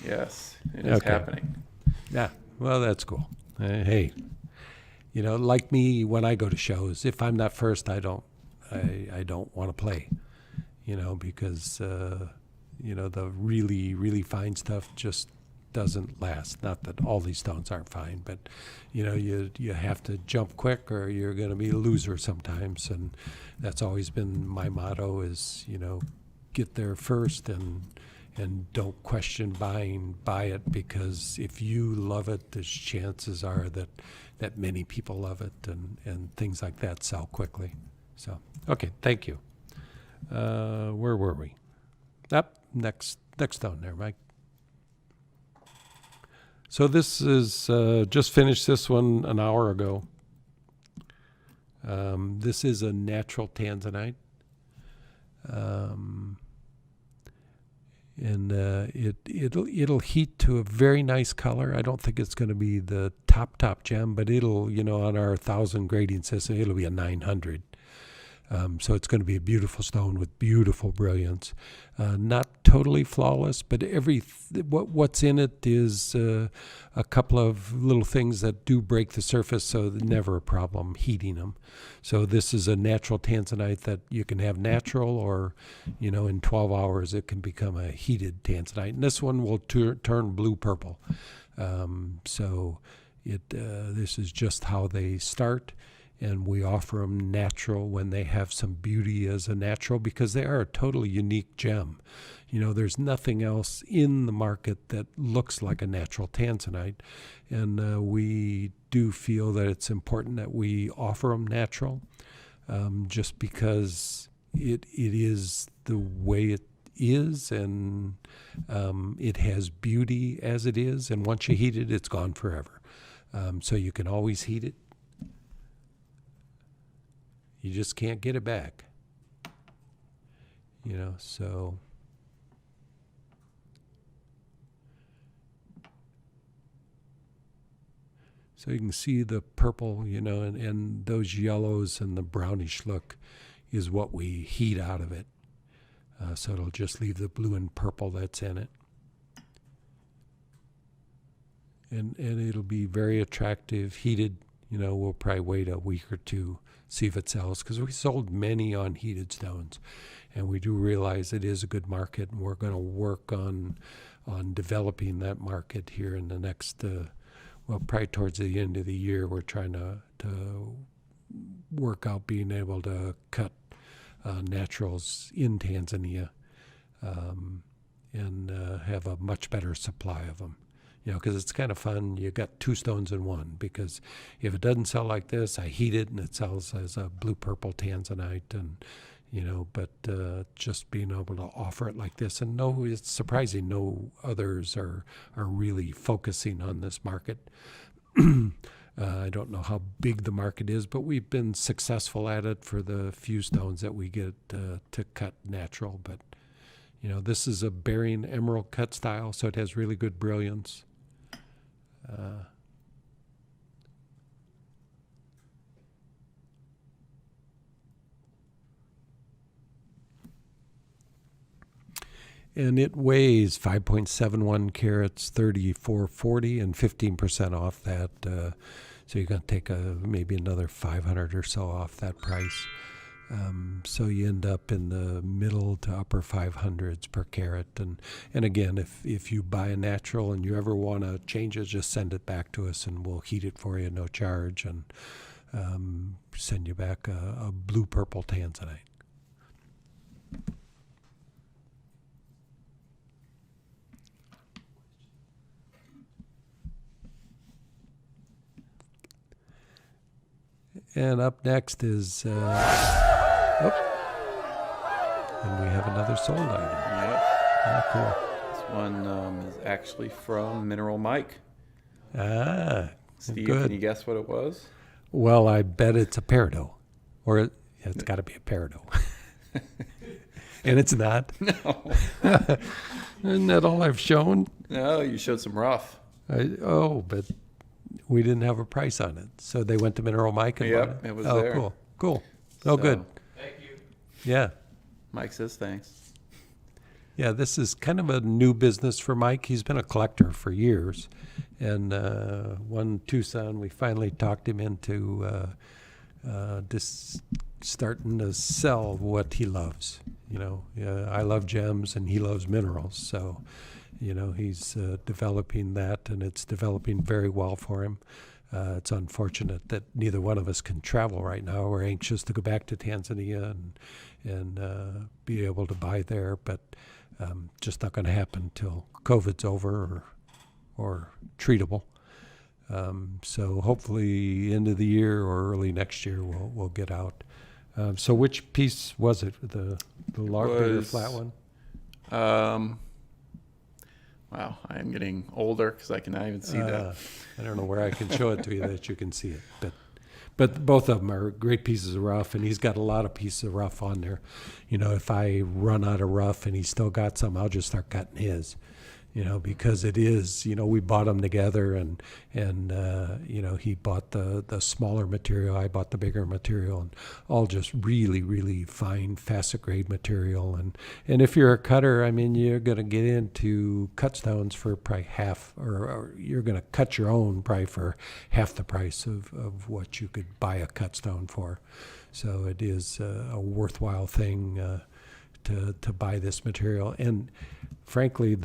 Speaker 2: Yes, it is happening.
Speaker 1: Yeah. Well, that's cool. Hey, like me, when I go to shows, if I'm not first, I don't want to play, because the really, really fine stuff just doesn't last. Not that all these stones aren't fine, but you have to jump quick or you're going to be a loser sometimes, and that's always been my motto is get there first and don't question buy it, because if you love it, the chances are that many people love it, and things like that sell quickly. So, okay, thank you. Where were we? Next stone there, Mike. So this is, just finished this one an hour ago. This is a natural Tanzanite. And it'll heat to a very nice color. I don't think it's going to be the top gem, but it'll, on our 1,000 grading system, it'll be a 900. So it's going to be a beautiful stone with beautiful brilliance. Not totally flawless, but what's in it is a couple of little things that do break the surface, so never a problem heating them. So this is a natural Tanzanite that you can have natural, or in 12 hours it can become a heated Tanzanite. And this one will turn blue-purple. So this is just how they start. And we offer them natural when they have some beauty as a natural, because they are a totally unique gem. There's nothing else in the market that looks like a natural Tanzanite. And we do feel that it's important that we offer them natural, just because it is the way it is, and it has beauty as it is. And once you heat it, it's gone forever. So you can always heat it. You just can't get it back. So you can see the purple, and those yellows and the brownish look is what we heat out of it. So it'll just leave the blue and purple that's in it. And it'll be very attractive, heated. We'll probably wait a week or two, see if it sells, because we sold many on heated stones, and we do realize it is a good market, and we're going to work on developing that market here in the next, probably towards the end of the year. We're trying to work out being able to cut naturals in Tanzania, and have a much better supply of them. Because it's kind of fun. You got two stones in one, because if it doesn't sell like this, I heat it and it sells as a blue-purple Tanzanite, and but just being able to offer it like this, and it's surprising no others are really focusing on this market. I don't know how big the market is, but we've been successful at it for the few stones that we get to cut natural. But this is a bearing emerald cut style, so it has really good brilliance. And it weighs 5.71 carats, 34.40, and 15% off that. So you're going to take maybe another 500 or so off that price. So you end up in the middle to upper 500s per carat. And again, if you buy a natural and you ever want to change it, just send it back to us and we'll heat it for you, no charge, and send you back a blue-purple Tanzanite. And up next is, and we have another sold item.
Speaker 2: Yep.
Speaker 1: Ah, cool.
Speaker 2: This one is actually from Mineral Mike.
Speaker 1: Ah,
Speaker 2: Steve,
Speaker 1: good.
Speaker 2: can you guess what it was?
Speaker 1: Well, I bet it's a Peridot, or it's got to be a Peridot. And it's not.
Speaker 2: No.
Speaker 1: Isn't that all I've shown?
Speaker 2: No, you showed some rough.
Speaker 1: But we didn't have a price on it, so they went to Mineral Mike and
Speaker 2: Yep,
Speaker 1: bought it.
Speaker 2: it was
Speaker 1: Oh,
Speaker 2: there.
Speaker 1: cool. Oh, good.
Speaker 2: So,
Speaker 3: Thank you.
Speaker 1: Yeah.
Speaker 2: Mike says thanks.
Speaker 1: Yeah, this is kind of a new business for Mike. He's been a collector for years. And one Tucson, we finally talked him into starting to sell what he loves. I love gems and he loves minerals. So, he's developing that, and it's developing very well for him. It's unfortunate that neither one of us can travel right now. We're anxious to go back to Tanzania and be able to buy there, but just not going to happen till COVID's over or treatable. So hopefully end of the year or early next year we'll get out. So which piece was it? The bigger flat one?
Speaker 2: Wow, I am getting older because I cannot even see that.
Speaker 1: I don't know where I can show it to you that you can see it, but both of them are great pieces of rough, and he's got a lot of pieces of rough on there. If I run out of rough and he's still got some, I'll just start cutting his. Because it is, we bought them together, and he bought the smaller material, I bought the bigger material, and all just really, really fine facet grade material. And if you're a cutter, you're going to get into cut stones for probably half, or you're going to cut your own probably for half the price of what you could buy a cut stone for. So it is a worthwhile thing to buy this material. And frankly,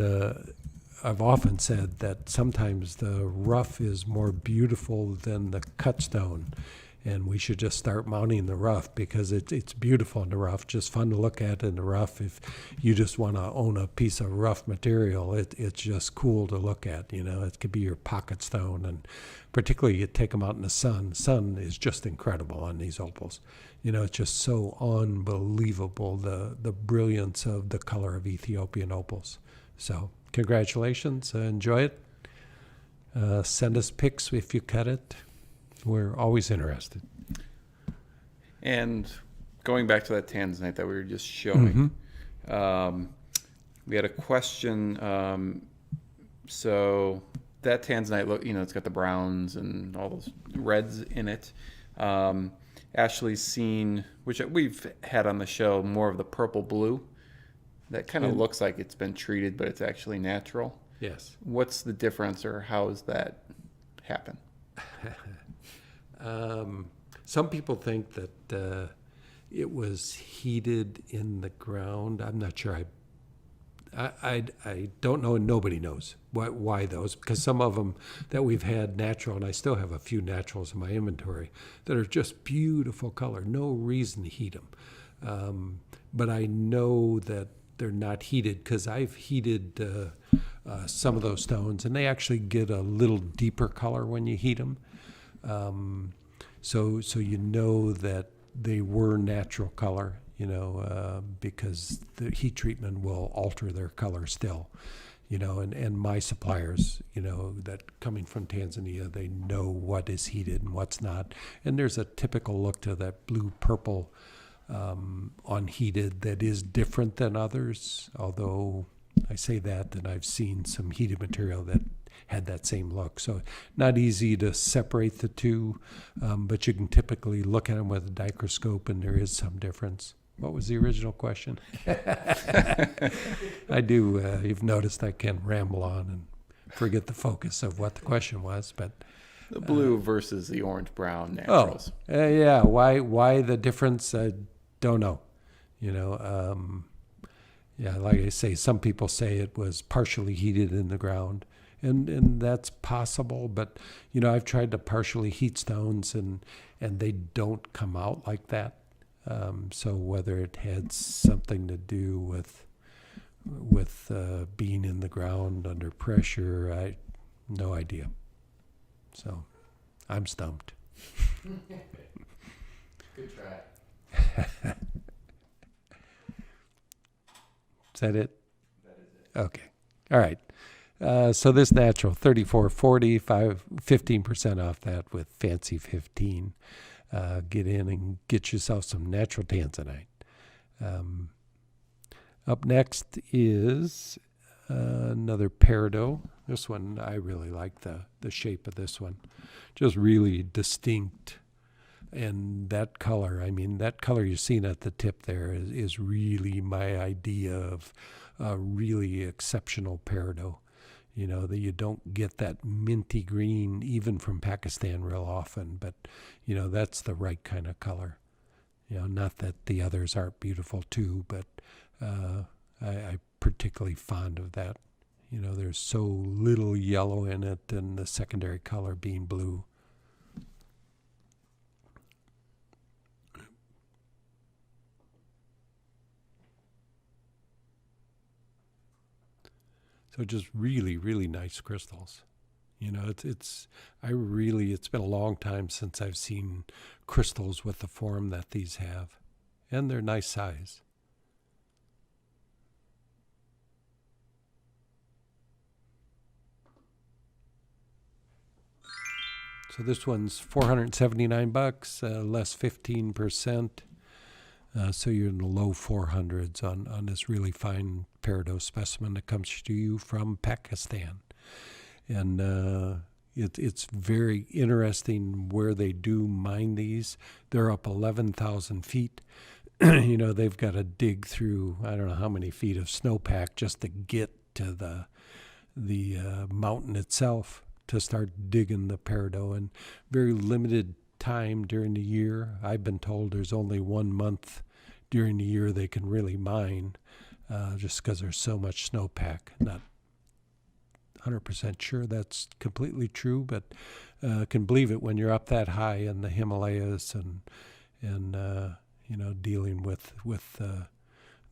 Speaker 1: I've often said that sometimes the rough is more beautiful than the cut stone, and we should just start mounting the rough because it's beautiful in the rough, just fun to look at in the rough. If you just want to own a piece of rough material, it's just cool to look at. It could be your pocket stone, and particularly you take them out in the sun. The sun is just incredible on these opals. It's just so unbelievable, the brilliance of the color of Ethiopian opals. So congratulations, enjoy it. Send us pics if you cut it. We're always interested.
Speaker 2: And going back to that Tanzanite that we were just showing, we had a question. So that Tanzanite, look, it's got the browns and all those reds in it. Ashley's seen, which we've had on the show, more of the purple blue. That kind of looks like it's been treated, but it's actually natural.
Speaker 1: Yes.
Speaker 2: What's the difference, or how does that happen?
Speaker 1: Some people think that it was heated in the ground. I'm not sure. I don't know, and nobody knows why those, because some of them that we've had natural, and I still have a few naturals in my inventory that are just beautiful color. No reason to heat them. But I know that they're not heated because I've heated some of those stones, and they actually get a little deeper color when you heat them. So you know that they were natural color, because the heat treatment will alter their color still, and my suppliers, that coming from Tanzania, they know what is heated and what's not. And there's a typical look to that blue-purple unheated that is different than others, although I say that, and I've seen some heated material that had that same look. So not easy to separate the two, but you can typically look at them with a microscope, and there is some difference. What was the original question? I do. You've noticed I can ramble on and forget the focus of what the question was, but
Speaker 2: The blue versus the orange-brown
Speaker 1: oh,
Speaker 2: naturals.
Speaker 1: yeah. Why the difference? I don't know. You know, yeah, like I say, some people say it was partially heated in the ground, and that's possible. But you know, I've tried to partially heat stones, and they don't come out like that. So whether it had something to do with being in the ground under pressure, I no idea. So I'm stumped.
Speaker 3: Good try.
Speaker 1: Is that it?
Speaker 3: That is it.
Speaker 1: Okay. All right. So this natural, $34.40, 15% off that with Fancy 15. Get in and get yourself some natural Tanzanite. Up next is another Peridot. This one, I really like the shape of this one. Just really distinct. And that color, I mean, that color you're seeing at the tip there is really my idea of a really exceptional Peridot. You know, that you don't get that minty green even from Pakistan real often, but, you know, that's the right kind of color. You know, not that the others aren't beautiful too, but I'm particularly fond of that. You know, there's so little yellow in it and the secondary color being blue. So just really, really nice crystals. You know, it's been a long time since I've seen crystals with the form that these have. And they're nice size. So this one's $479, less 15%. So you're in the low 400s on this really fine Peridot specimen that comes to you from Pakistan. And it's very interesting where they do mine these. They're up 11,000 feet. You know, they've got to dig through, I don't know how many feet of snowpack just to get to the mountain itself to start digging the Peridot. And very limited time during the year. I've been told there's only 1 month during the year they can really mine, just because there's so much snowpack. Not 100% sure that's completely true, but can believe it when you're up that high in the Himalayas and you know, dealing with the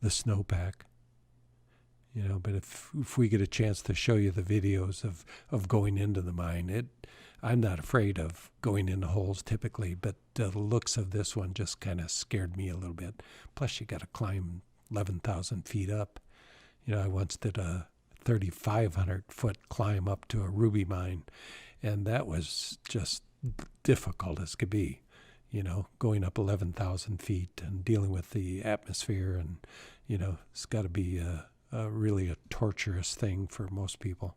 Speaker 1: snowpack. You know, but if we get a chance to show you the videos of going into the mine, I'm not afraid of going into holes typically, but the looks of this one just kind of scared me a little bit. Plus, you got to climb 11,000 feet up. You know, I once did a 3,500-foot climb up to a ruby mine, and that was just difficult as could be. You know, going up 11,000 feet and dealing with the atmosphere, and you know, it's got to be really a torturous thing for most people.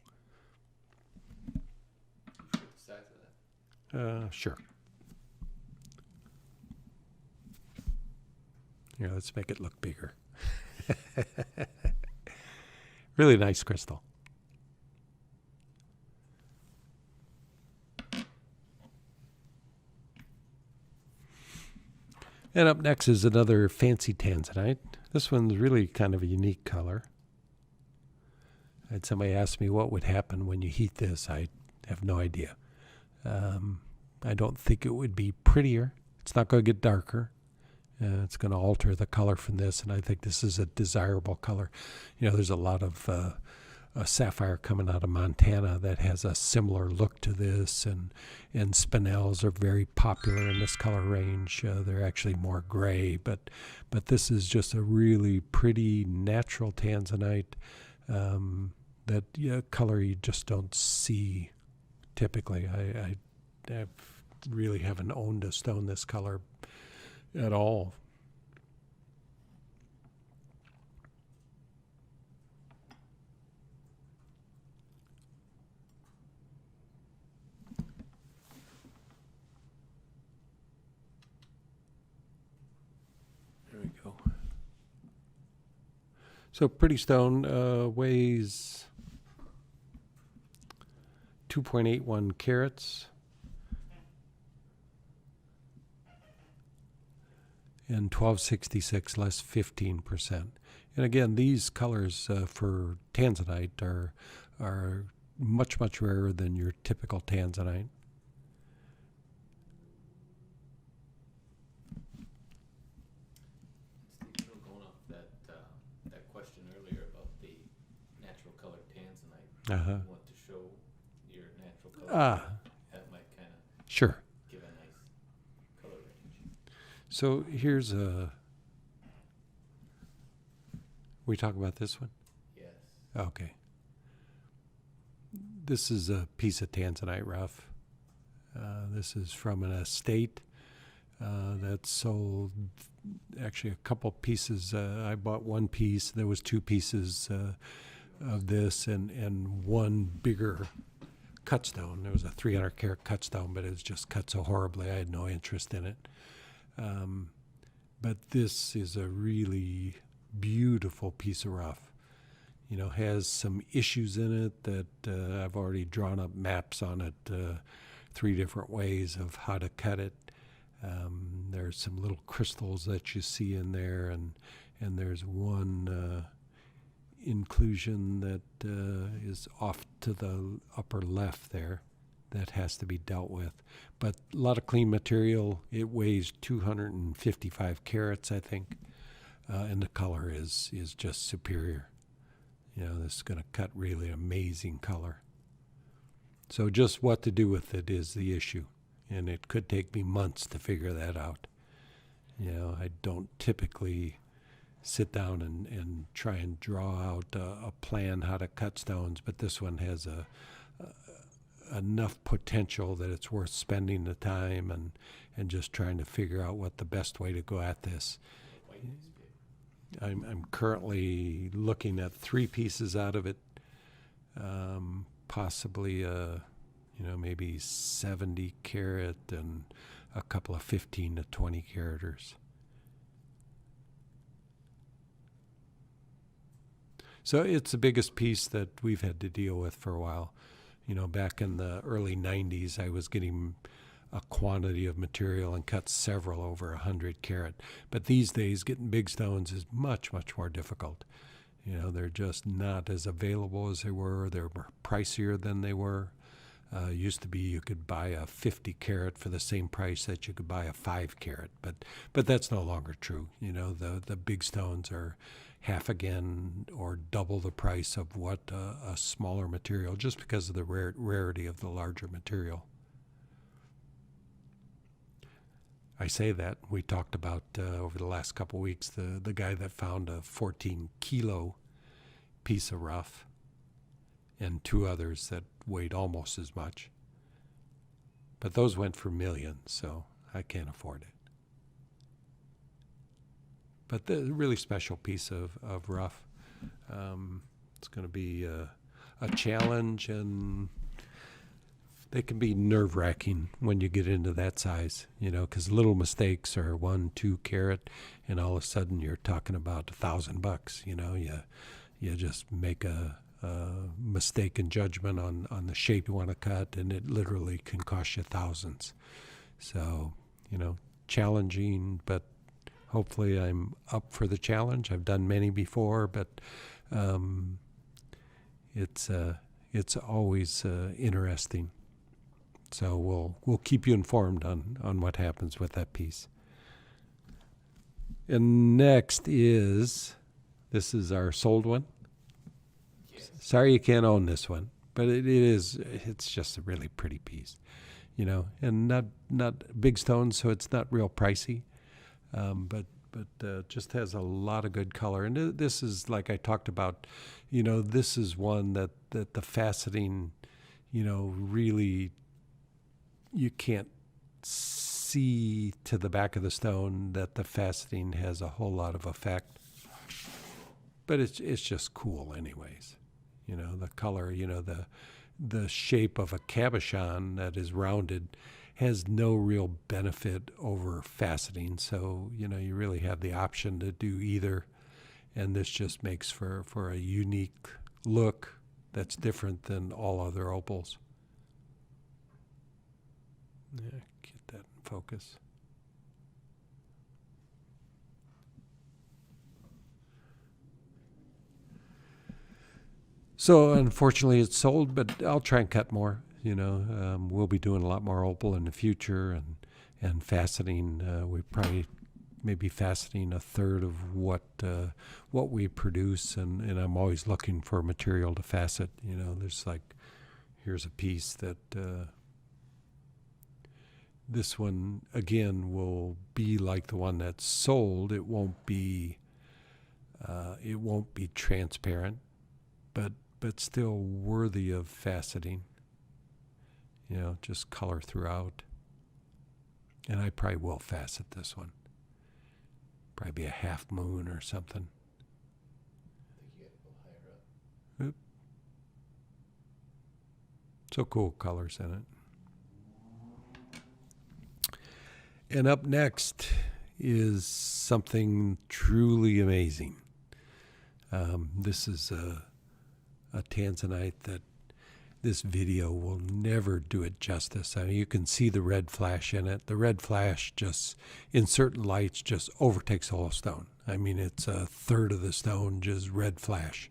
Speaker 1: Sure. Here, let's make it look bigger. Really nice crystal. And up next is another fancy Tanzanite. This one's really kind of a unique color. I had somebody ask me what would happen when you heat this. I have no idea. I don't think it would be prettier. It's not going to get darker. It's going to alter the color from this, and I think this is a desirable color. You know, there's a lot of sapphire coming out of Montana that has a similar look to this, and spinels are very popular in this color range. They're actually more gray, but this is just a really pretty natural Tanzanite that color you just don't see typically. I really haven't owned a stone this color at all. There we go. So pretty stone weighs 2.81 carats. And 1266 less 15%. And again, these colors for Tanzanite are much, much rarer than your typical Tanzanite.
Speaker 3: Steve, going off that question earlier about the natural colored Tanzanite,
Speaker 1: Uh-huh.
Speaker 3: you want to show your natural color? That might kind of
Speaker 1: Sure.
Speaker 3: give a nice color range.
Speaker 1: So here's a... We talk about this one?
Speaker 3: Yes.
Speaker 1: Okay. This is a piece of Tanzanite rough. This is from an estate that sold actually a couple pieces. I bought one piece. There was two pieces of this and one bigger cut stone. There was a 300 carat cut stone, but it was just cut so horribly I had no interest in it. But this is a really beautiful piece of rough. You know, has some issues in it that I've already drawn up maps on it, 3 different ways of how to cut it. There's some little crystals that you see in there, and there's one inclusion that is off to the upper left there that has to be dealt with. But a lot of clean material. It weighs 255 carats, I think, and the color is just superior. You know, this is going to cut really amazing color. So just what to do with it is the issue. And it could take me months to figure that out. You know, I don't typically sit down and try and draw out a plan how to cut stones, but this one has enough potential that it's worth spending the time and just trying to figure out what the best way to go at this. I'm currently looking at 3 pieces out of it, possibly maybe 70 carat and a couple of 15 to 20 caraters. So it's the biggest piece that we've had to deal with for a while. You know, back in the early 90s, I was getting a quantity of material and cut several over 100 carat. But these days, getting big stones is much, much more difficult. You know, they're just not as available as they were. They're pricier than they were. Used to be you could buy a 50 carat for the same price that you could buy a 5 carat, but that's no longer true. You know, the big stones are half again or double the price of what a smaller material, just because of the rarity of the larger material. I say that. We talked about over the last couple weeks the guy that found a 14 kilo piece of rough and 2 others that weighed almost as much. But those went for millions, so I can't afford it. But the really special piece of rough. It's going to be a challenge, and they can be nerve-wracking when you get into that size, you know, because little mistakes are 1, 2 carat, and all of a sudden you're talking about $1,000. You know, you just make a mistake in judgment on the shape you want to cut, and it literally can cost you thousands. So, you know, challenging, but hopefully I'm up for the challenge. I've done many before, but it's always interesting. So we'll keep you informed on what happens with that piece. And next this is our sold one.
Speaker 3: Yes.
Speaker 1: Sorry you can't own this one, but it's just a really pretty piece, you know, and not big stones, so it's not real pricey, but just has a lot of good color. And this is, like I talked about, you know, this is one that the faceting, you know, really, you can't see to the back of the stone that the faceting has a whole lot of effect. But it's just cool anyways. You know, the color, you know, the shape of a cabochon that is rounded has no real benefit over faceting. So, you know, you really have the option to do either. and this just makes for a unique look that's different than all other opals. Yeah, get that in focus. So unfortunately it's sold, but I'll try and cut more. We'll be doing a lot more opal in the future, and faceting. We probably maybe faceting a third of what we produce, and I'm always looking for material to facet. There's here's a piece that this one again will be like the one that's sold. It won't be transparent, but still worthy of faceting. Just color throughout. And I probably will facet this one. Probably be a half moon or something.
Speaker 3: I think you got to go higher up.
Speaker 1: Oop. So cool colors in it. And up next is something truly amazing. This is a Tanzanite that this video will never do it justice. I mean, you can see the red flash in it. The red flash just, in certain lights, just overtakes the whole stone. I mean, it's a third of the stone, just red flash.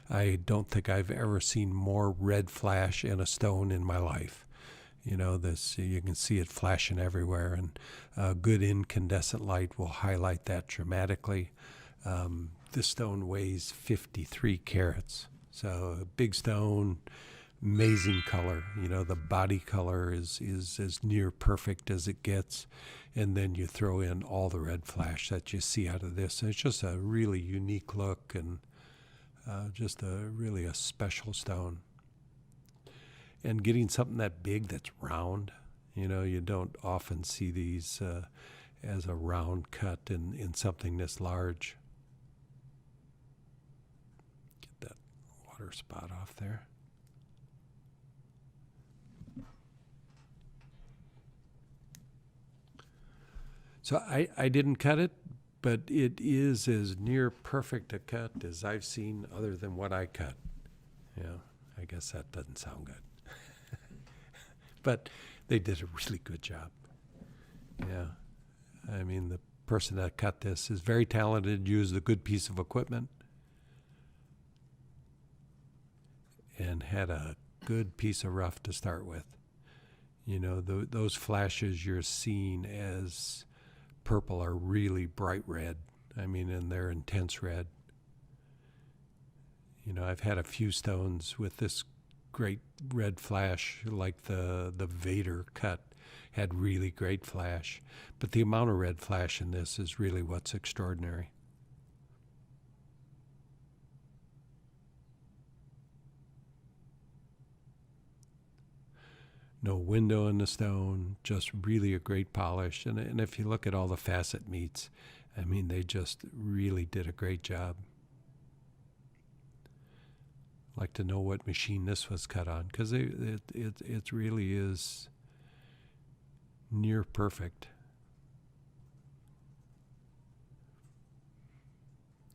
Speaker 1: I don't think I've ever seen more red flash in a stone in my life. This, you can see it flashing everywhere, and a good incandescent light will highlight that dramatically. This stone weighs 53 carats. So a big stone, amazing color. The body color is as near perfect as it gets. And then you throw in all the red flash that you see out of this. And it's just a really unique look, and just really a special stone. And getting something that big that's round, you don't often see these as a round cut in something this large. Get that water spot off there. So I didn't cut it, but it is as near perfect a cut as I've seen other than what I cut. I guess that doesn't sound good. But they did a really good job. Yeah. I mean, the person that cut this is very talented, used a good piece of equipment, and had a good piece of rough to start with. Those flashes you're seeing as purple are really bright red. I mean, and they're intense red. I've had a few stones with this great red flash, like the Vader cut had really great flash, but the amount of red flash in this is really what's extraordinary. No window in the stone, just really a great polish. And if you look at all the facet meets, I mean, they just really did a great job. I'd like to know what machine this was cut on, because it really is near perfect.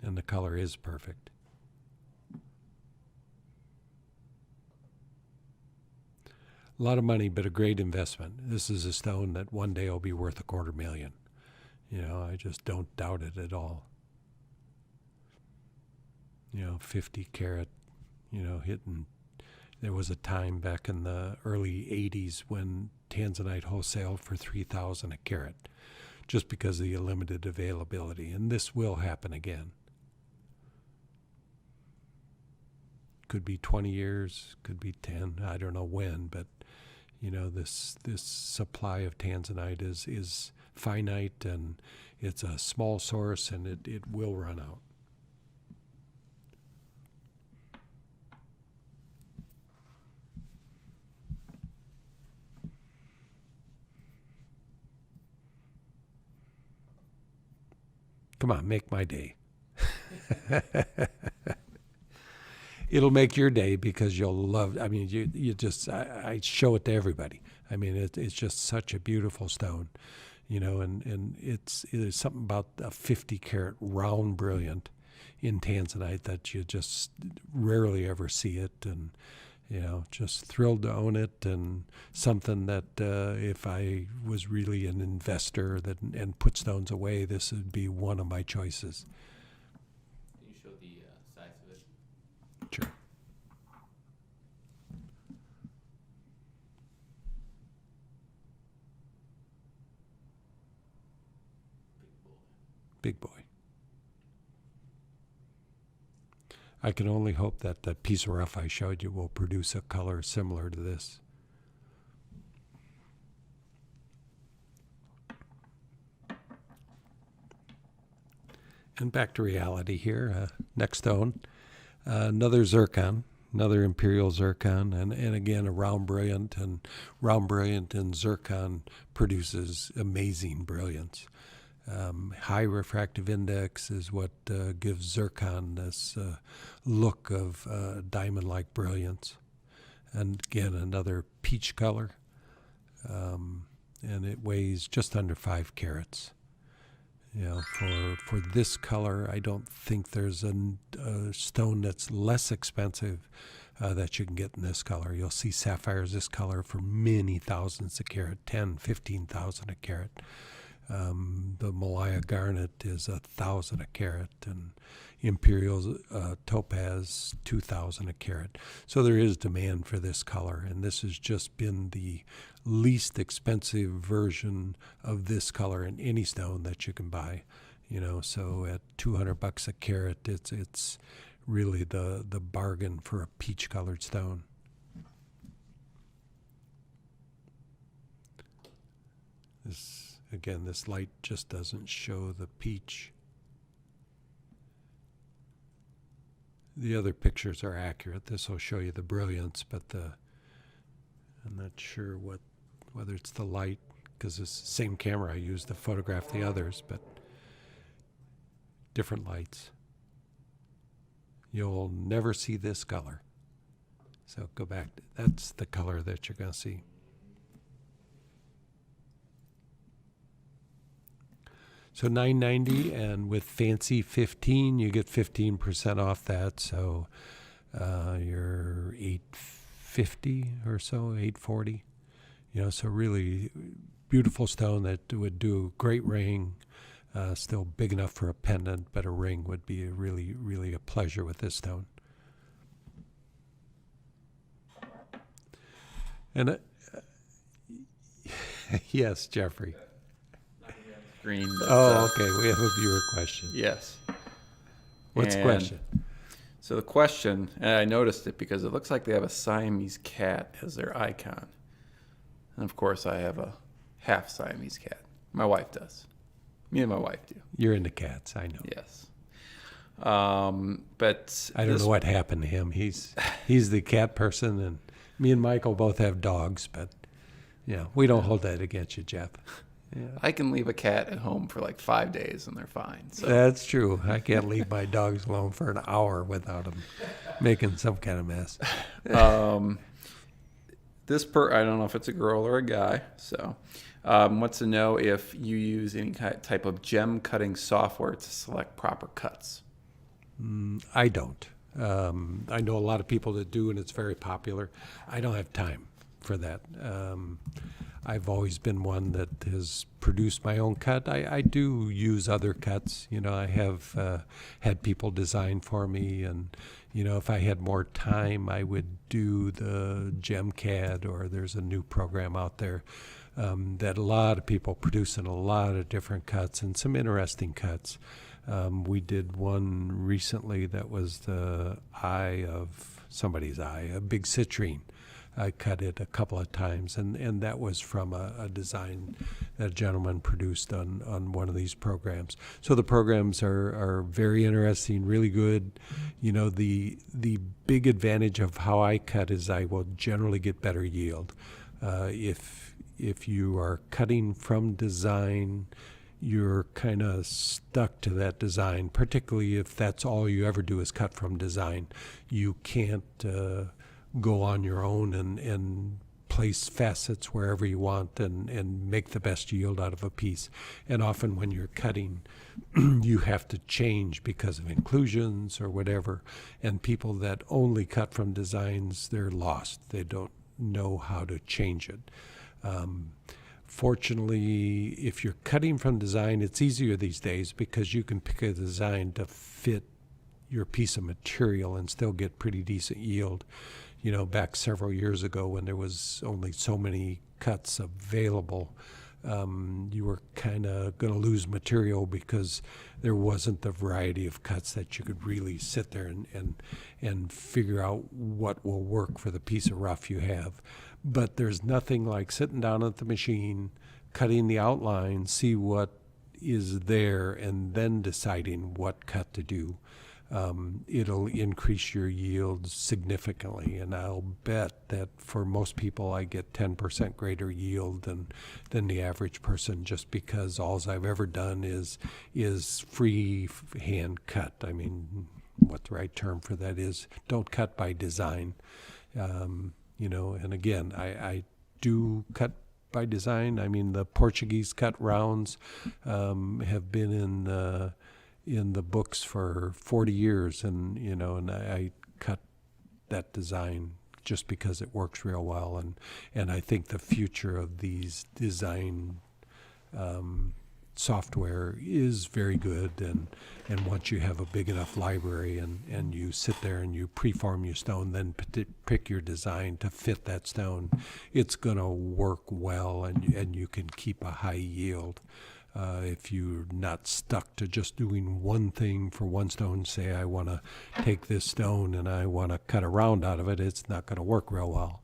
Speaker 1: And the color is perfect. A lot of money, but a great investment. This is a stone that one day will be worth $250,000. I just don't doubt it at all. 50 carat, hitting. There was a time back in the early 80s when Tanzanite wholesaled for $3,000 a carat, just because of the limited availability. And this will happen again. Could be 20 years, could be 10. I don't know when, but this supply of Tanzanite is finite, and it's a small source, and it will run out. Come on, make my day. It'll make your day, because you'll love. I mean, you just. I show it to everybody. I mean, it's just such a beautiful stone, and it's something about a 50 carat round brilliant. in Tanzanite that you just rarely ever see it, and just thrilled to own it, and something that if I was really an investor and put stones away, this would be one of my choices.
Speaker 3: Can you show the size of it?
Speaker 1: Sure. Big boy. I can only hope that that piece of rough I showed you will produce a color similar to this. And back to reality here. Next stone, another zircon, another Imperial zircon, and again a round brilliant, and zircon produces amazing brilliance. High refractive index is what gives zircon this look of diamond-like brilliance. And again, another peach color, and it weighs just under 5 carats. For this color, I don't think there's a stone that's less expensive that you can get in this color. You'll see sapphires this color for many thousands a carat, 10, 15,000 a carat. The Malaya garnet is 1,000 a carat, and Imperial topaz 2,000 a carat. So there is demand for this color, and this has just been the least expensive version of this color in any stone that you can buy. So at $200 a carat, it's really the bargain for a peach-colored stone. Again, this light just doesn't show the peach. The other pictures are accurate. This will show you the brilliance, but I'm not sure whether it's the light, because it's the same camera I used to photograph the others, but different lights. You'll never see this color. So go back. That's the color that you're going to see. So $9.90, and with Fancy 15, you get 15% off that. So you're $8.50 or so, $8.40. So really beautiful stone that would do a great ring. Still big enough for a pendant, but a ring would be really, really a pleasure with this stone. And yes, Jeffrey.
Speaker 2: Screen, but,
Speaker 1: okay. We have a viewer question.
Speaker 2: Yes.
Speaker 1: What's the question?
Speaker 2: So the question, and I noticed it because it looks like they have a Siamese cat as their icon. And of course, I have a half Siamese cat. My wife does. Me and my wife do.
Speaker 1: You're into cats, I know.
Speaker 2: Yes. But
Speaker 1: I don't know what happened to him. He's the cat person, and me and Michael both have dogs, but we don't hold that against you, Jeff. Yeah.
Speaker 2: I can leave a cat at home for like 5 days and they're fine. So.
Speaker 1: That's true. I can't leave my dogs alone for an hour without them making some kind of mess.
Speaker 2: I don't know if it's a girl or a guy, so wants to know if you use any type of gem cutting software to select proper cuts.
Speaker 1: I don't. I know a lot of people that do, and it's very popular. I don't have time for that. I've always been one that has produced my own cut. I do use other cuts. I have had people design for me, and if I had more time, I would do the GemCAD, or there's a new program out there that a lot of people produce in a lot of different cuts and some interesting cuts. We did one recently that was the eye of somebody's eye, a big citrine. I cut it a couple of times, and that was from a design that a gentleman produced on one of these programs. So the programs are very interesting, really good. The big advantage of how I cut is I will generally get better yield. If you are cutting from design, you're kind of stuck to that design, particularly if that's all you ever do is cut from design. You can't go on your own and place facets wherever you want and make the best yield out of a piece. And often when you're cutting, you have to change because of inclusions or whatever. And people that only cut from designs, they're lost. They don't know how to change it. Fortunately, if you're cutting from design, it's easier these days because you can pick a design to fit your piece of material and still get pretty decent yield. You know, back several years ago when there was only so many cuts available, you were kind of going to lose material because there wasn't the variety of cuts that you could really sit there and figure out what will work for the piece of rough you have. But there's nothing like sitting down at the machine, cutting the outline, see what is there, and then deciding what cut to do. It'll increase your yield significantly, and I'll bet that for most people I get 10% greater yield than the average person, just because all I've ever done is free hand cut. I mean, what the right term for that is, don't cut by design. You know, and again, I do cut by design. I mean, the Portuguese cut rounds have been in the books for 40 years, and you know, and I cut that design just because it works real well, and I think the future of these design software is very good, and once you have a big enough library and you sit there and you preform your stone, then pick your design to fit that stone, it's going to work well, and you can keep a high yield. If you're not stuck to just doing one thing for one stone, say I want to take this stone and I want to cut a round out of it, it's not going to work real well.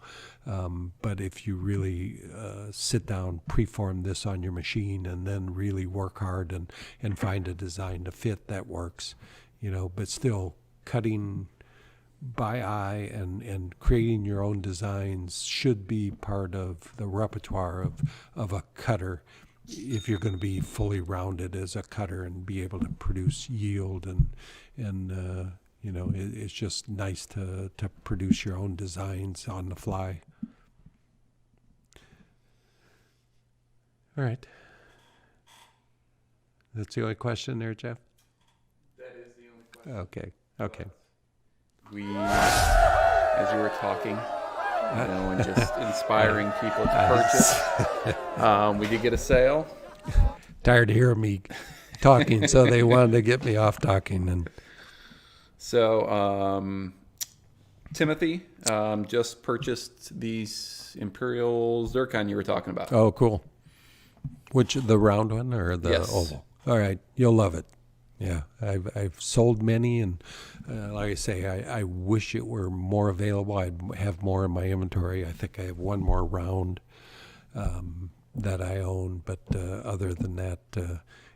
Speaker 1: But if you really sit down, preform this on your machine, and then really work hard and find a design to fit, that works. You know, but still, cutting by eye and creating your own designs should be part of the repertoire of a cutter, if you're going to be fully rounded as a cutter and be able to produce yield and you know, it's just nice to produce your own designs on the fly. All right. That's the only question there, Jeff?
Speaker 3: That is the only question.
Speaker 1: Okay.
Speaker 2: We, as you were talking, you know, and just inspiring people to purchase, we did get a sale.
Speaker 1: Tired of hearing me talking, so they wanted to get me off talking. And
Speaker 2: so Timothy just purchased these Imperial zircon you were talking about.
Speaker 1: oh, cool. Which, the round one or the
Speaker 2: Yes.
Speaker 1: oval? All right, you'll love it. Yeah, I've sold many, and like I say, I wish it were more available. I'd have more in my inventory. I think I have one more round that I own, but other than that,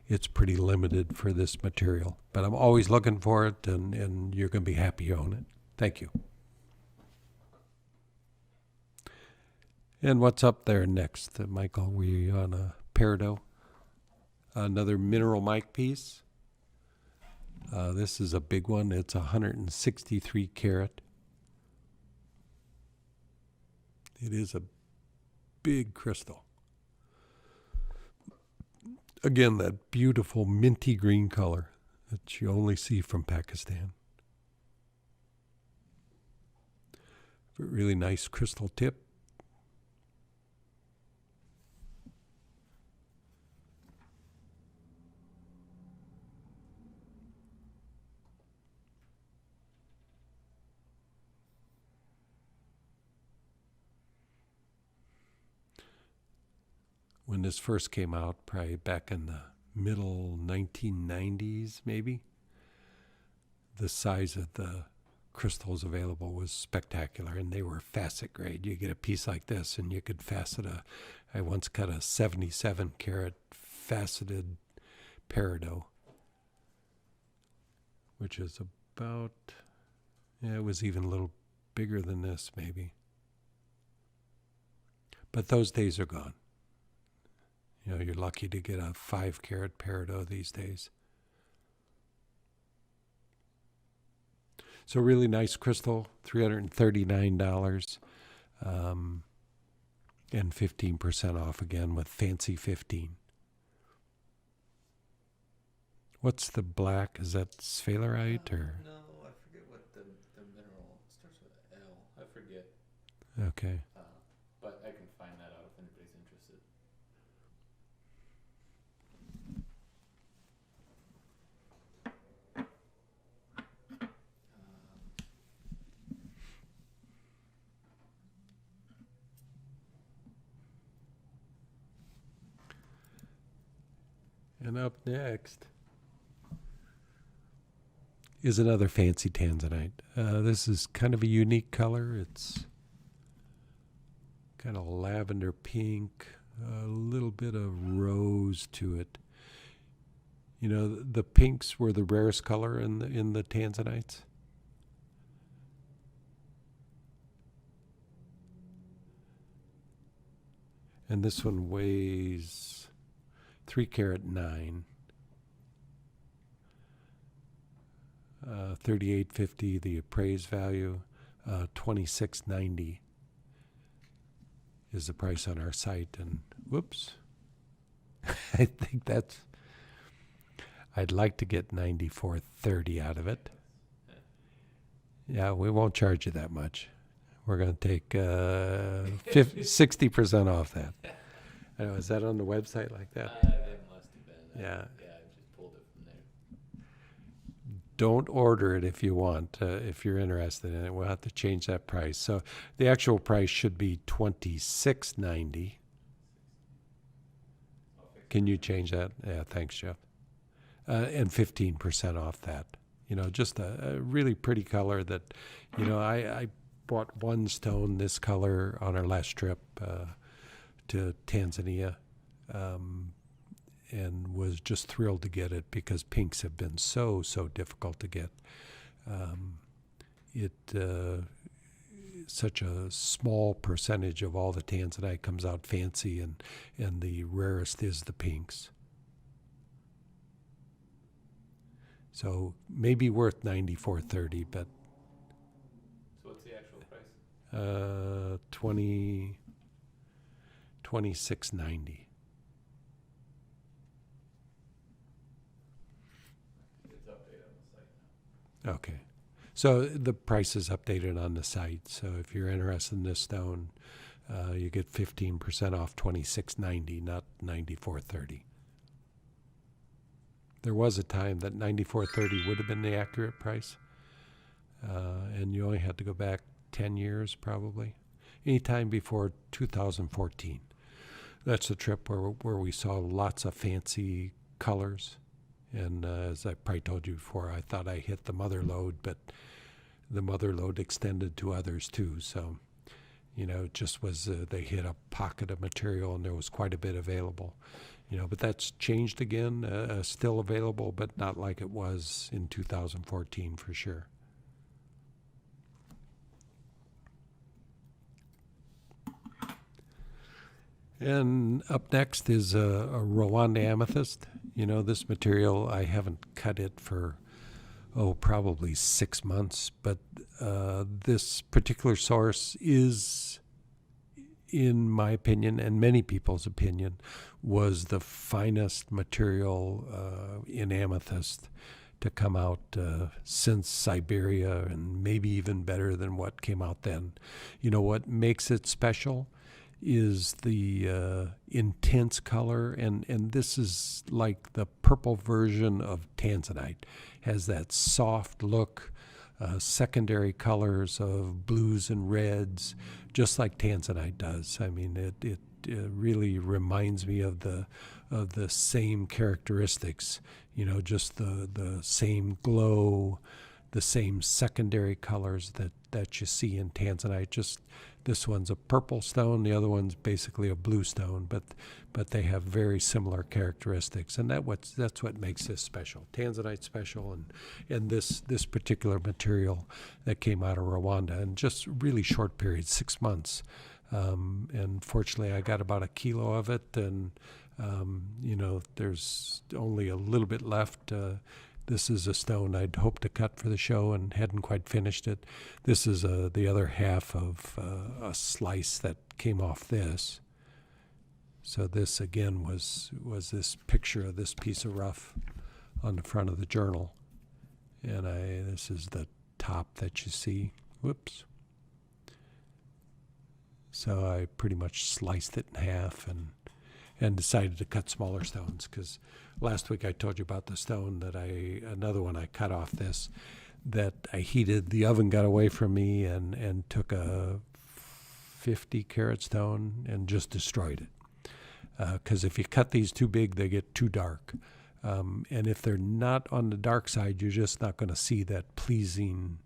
Speaker 1: it's pretty limited for this material. But I'm always looking for it, and you're going to be happy you own it. Thank you. And what's up there next, Michael? We on a Peridot? Another mineral mic piece. This is a big one. It's 163 carat. It is a big crystal. Again, that beautiful minty green color that you only see from Pakistan. Really nice crystal tip. When this first came out, probably back in the middle 1990s, maybe, the size of the crystals available was spectacular, and they were facet grade. You get a piece like this, and you could facet I once cut a 77 carat faceted Peridot, which is about, it was even a little bigger than this, maybe. But those days are gone. You know, you're lucky to get a 5 carat Peridot these days. So really nice crystal, $339. And 15% off again with Fancy 15. What's the black? Is that Sphalerite or?
Speaker 3: No, I forget what the mineral starts with an L. I forget.
Speaker 1: Okay.
Speaker 3: But I can find that out if anybody's interested.
Speaker 1: And up next is another fancy Tanzanite. This is kind of a unique color. It's kind of lavender pink, a little bit of rose to it. You know, the pinks were the rarest color in the Tanzanites. And this one weighs 3 carat 9. 38.50 the appraised value. 26.90 is the price on our site. And whoops, I think that's. I'd like to get 94.30 out of it. Yeah, we won't charge you that much. We're going to take 60% off that. I know, is that on the website like that?
Speaker 3: That must have been.
Speaker 1: Yeah.
Speaker 3: Yeah, I just pulled it from there.
Speaker 1: Don't order it if you want, if you're interested in it. We'll have to change that price. So the actual price should be $26.90. Can you change that? Yeah, thanks, Jeff. And 15% off that. You know, just a really pretty color that, you know, I bought one stone this color on our last trip to Tanzania, and was just thrilled to get it because pinks have been so difficult to get. Such a small percentage of all the Tanzanite comes out fancy, and the rarest is the pinks. So maybe worth $94.30, but
Speaker 3: So what's the actual price?
Speaker 1: $26.90.
Speaker 3: It's updated on the site now.
Speaker 1: Okay. So the price is updated on the site. So if you're interested in this stone, you get 15% off $26.90, not $94.30. There was a time that $94.30 would have been the accurate price, and you only had to go back 10 years probably, anytime before 2014. That's the trip where we saw lots of fancy colors, and as I probably told you before, I thought I hit the mother lode, but the mother lode extended to others too. So, you know, it just was they hit a pocket of material, and there was quite a bit available. You know, but that's changed again, still available, but not like it was in 2014 for sure. And up next is a Rwanda amethyst. You know, this material, I haven't cut it for, probably 6 months, but this particular source is, in my opinion, and many people's opinion, was the finest material in amethyst to come out since Siberia, and maybe even better than what came out then. You know, what makes it special is the intense color, and this is like the purple version of Tanzanite. Has that soft look, secondary colors of blues and reds, just like Tanzanite does. I mean, it really reminds me of the same characteristics. You know, just the same glow, the same secondary colors that you see in Tanzanite. Just this one's a purple stone, the other one's basically a blue stone, but they have very similar characteristics, and that's what makes this special. Tanzanite special, and this particular material that came out of Rwanda in just really short period, 6 months. And fortunately, I got about 1 kilo of it, and you know, there's only a little bit left. This is a stone I'd hoped to cut for the show and hadn't quite finished it. This is the other half of a slice that came off this. So this again was this picture of this piece of rough on the front of the journal, and this is the top that you see. Whoops. So I pretty much sliced it in half and decided to cut smaller stones, because last week I told you about the stone that another one I cut off this, that I heated. The oven got away from me and took a 50 carat stone and just destroyed it. Because if you cut these too big, they get too dark. And if they're not on the dark side, you're just not going to see that pleasing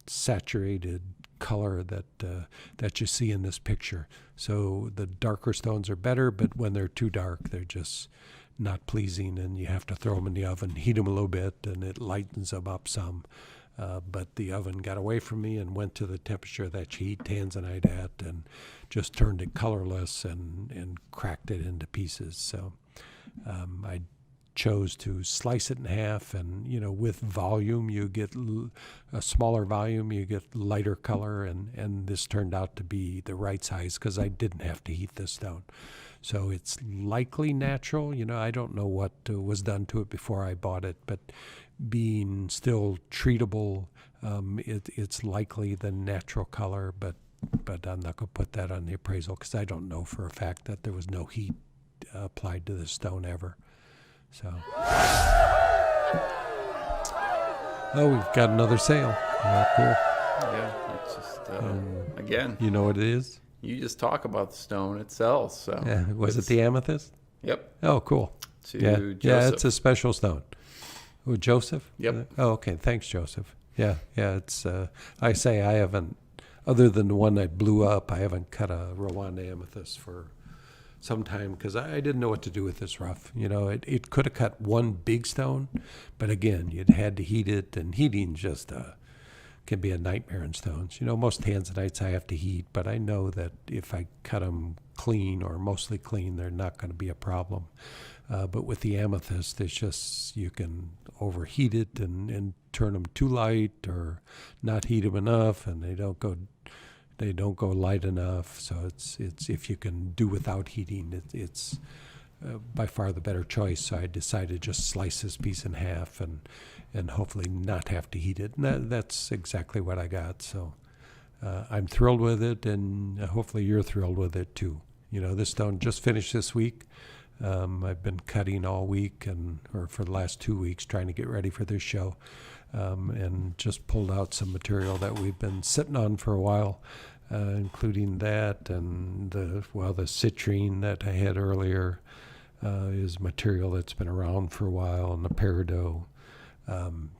Speaker 1: saturated color that you see in this picture. So the darker stones are better, but when they're too dark, they're just not pleasing, and you have to throw them in the oven, heat them a little bit, and it lightens them up some. But the oven got away from me and went to the temperature that you heat Tanzanite at, and just turned it colorless and cracked it into pieces. So I chose to slice it in half, and with volume you get a smaller volume, you get lighter color, and this turned out to be the right size because I didn't have to heat this stone. So it's likely natural. I don't know what was done to it before I bought it, but being still treatable, it's likely the natural color, but I'm not going to put that on the appraisal because I don't know for a fact that there was no heat applied to the stone ever. So, we've got another sale. Cool.
Speaker 2: Yeah, it's just again.
Speaker 1: You know what it is?
Speaker 2: You just talk about the stone, it sells. So
Speaker 1: yeah, was it the amethyst?
Speaker 2: Yep.
Speaker 1: Oh, cool.
Speaker 2: Joseph.
Speaker 1: Yeah, it's a special stone. Oh, Joseph?
Speaker 2: Yep.
Speaker 1: Oh, okay. Thanks, Joseph. Yeah. It's. I haven't, other than the one that blew up, I haven't cut a Rwanda amethyst for some time because I didn't know what to do with this rough. It could have cut one big stone, but again, you'd had to heat it, and heating just can be a nightmare in stones. Most Tanzanites I have to heat, but I know that if I cut them clean or mostly clean, they're not going to be a problem. But with the amethyst, it's just you can overheat it and turn them too light or not heat them enough, and they don't go light enough. So it's if you can do without heating, it's by far the better choice. So I decided to just slice this piece in half and hopefully not have to heat it. And that's exactly what I got. So I'm thrilled with it, and hopefully you're thrilled with it too. This stone just finished this week. I've been cutting all week or for the last 2 weeks trying to get ready for this show, and just pulled out some material that we've been sitting on for a while, including that and the citrine that I had earlier is material that's been around for a while, and the Peridot.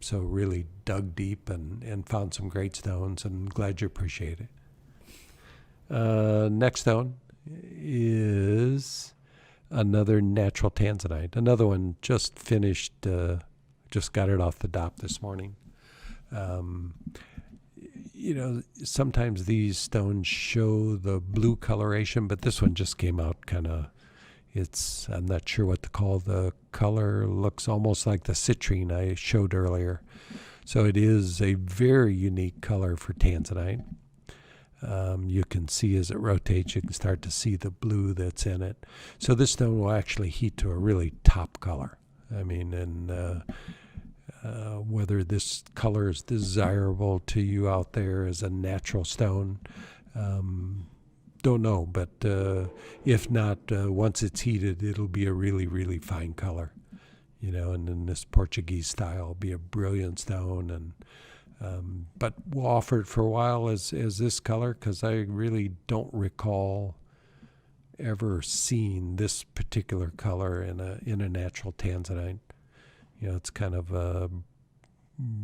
Speaker 1: So really dug deep and found some great stones, and glad you appreciate it. Next stone is another natural Tanzanite. Another one just finished, just got it off the dock this morning. Sometimes these stones show the blue coloration, but this one just came out kind of, I'm not sure what to call the color. Looks almost like the citrine I showed earlier. So it is a very unique color for Tanzanite. You can see as it rotates, you can start to see the blue that's in it. So this stone will actually heat to a really top color. Whether this color is desirable to you out there as a natural stone, don't know. But if not, once it's heated, it'll be a really, really fine color. And in this Portuguese style, be a brilliant stone. But we'll offer it for a while as this color, because I really don't recall ever seeing this particular color in a natural Tanzanite. It's kind of a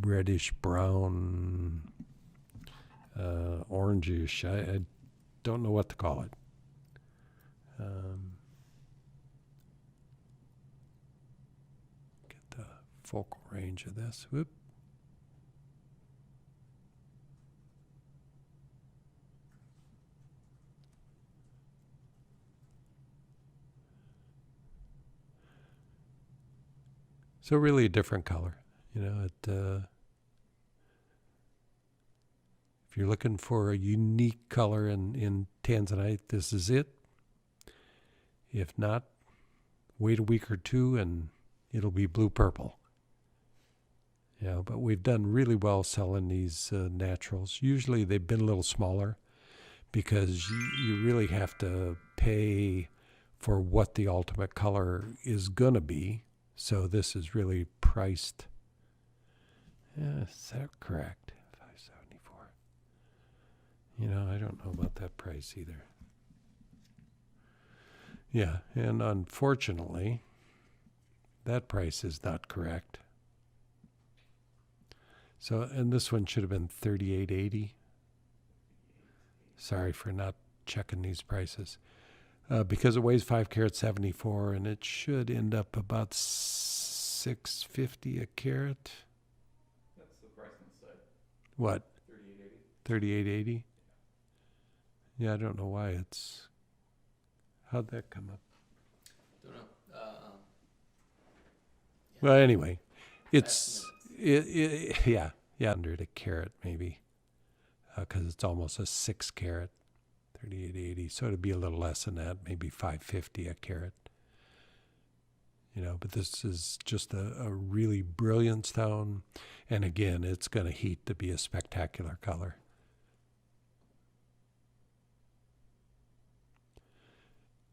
Speaker 1: reddish brown, orangish. I don't know what to call it. Get the focal range of this. Whoop. So really a different color. If you're looking for a unique color in Tanzanite, this is it. If not, wait a week or two and it'll be blue-purple. Yeah, but we've done really well selling these naturals. Usually they've been a little smaller because you really have to pay for what the ultimate color is going to be. So this is really priced. Is that correct? $5.74. You know, I don't know about that price either. Yeah, and unfortunately, that price is not correct. So, and this one should have been $38.80. Sorry for not checking these prices. Because it weighs 5 carats 74, and it should end up about $6.50 a carat.
Speaker 2: That's the price on the site.
Speaker 1: What?
Speaker 2: $38.80.
Speaker 1: $38.80? Yeah, I don't know why it's. How'd that come up?
Speaker 3: Don't know.
Speaker 1: Well, anyway, it's yeah, 100 a carat maybe, because it's almost a 6 carat, 38.80. So it'd be a little less than that, maybe 5.50 a carat. You know, but this is just a really brilliant stone, and again, it's going to heat to be a spectacular color.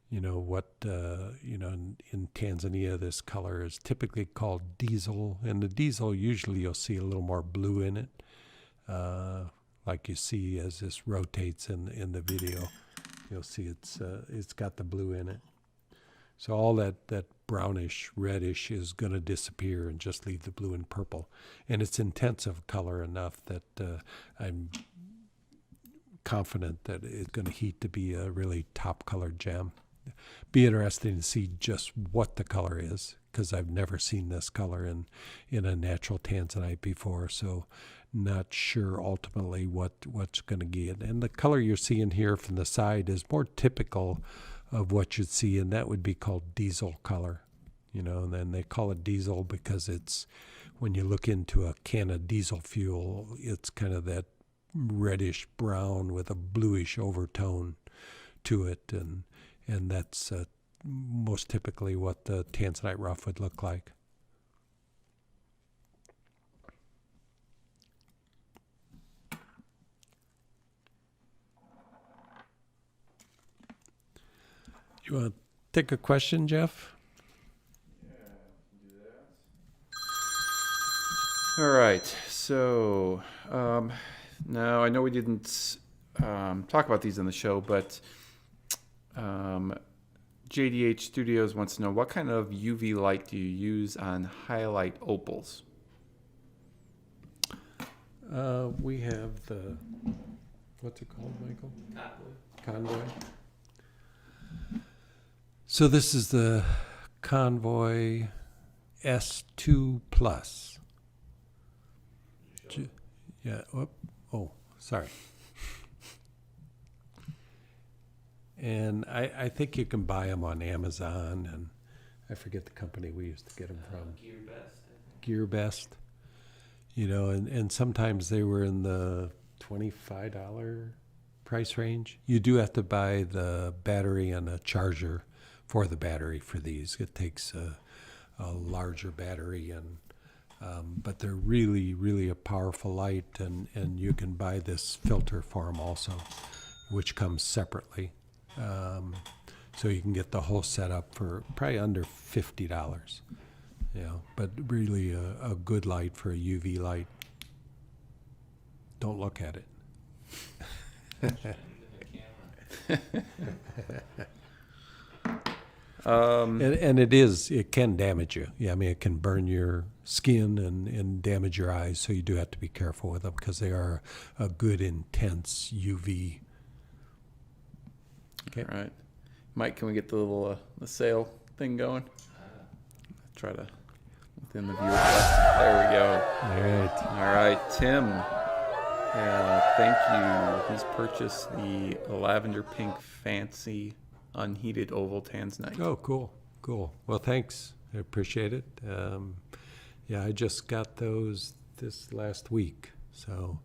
Speaker 1: You know what? In Tanzania, this color is typically called diesel, and the diesel usually you'll see a little more blue in it, like you see as this rotates in the video. You'll see it's got the blue in it. So all that brownish reddish is going to disappear and just leave the blue and purple, and it's intensive color enough that I'm confident that it's going to heat to be a really top colored gem. Be interesting to see just what the color is, because I've never seen this color in a natural Tanzanite before, so not sure ultimately what's going to get. And the color you're seeing here from the side is more typical of what you'd see, and that would be called diesel color. You know, and then they call it diesel because it's, when you look into a can of diesel fuel, it's kind of that reddish brown with a bluish overtone to it, and that's most typically what the Tanzanite rough would look like. You want to take a question, Jeff?
Speaker 2: Yeah, I can do that. All right. So now I know we didn't talk about these on the show, but JDH Studios wants to know, what kind of UV light do you use on highlight opals?
Speaker 1: We have the, what's it called, Michael? Convoy. So this is the Convoy S2 Plus. Yeah. Oh, sorry. And I think you can buy them on Amazon, and I forget the company we used to get them from. GearBest. You know, and sometimes they were in the $25 price range. You do have to buy the battery and a charger for the battery for these. It takes a larger battery, and but they're really, really a powerful light, and you can buy this filter for them also, which comes separately. So you can get the whole setup for probably under $50. You know, but really a good light for a UV light. Don't look at it. And it can damage you. Yeah, I mean, it can burn your skin and damage your eyes, so you do have to be careful with them because they are a good intense UV. Okay.
Speaker 2: All right. Mike, can we get the little the sale thing going? Try to within the viewer question. There we go.
Speaker 1: All right.
Speaker 2: All right, Tim. Thank you. He's purchased the lavender pink fancy unheated oval Tanzanite.
Speaker 1: Oh, cool. Well, thanks. I appreciate it. Yeah, I just got those this last week, so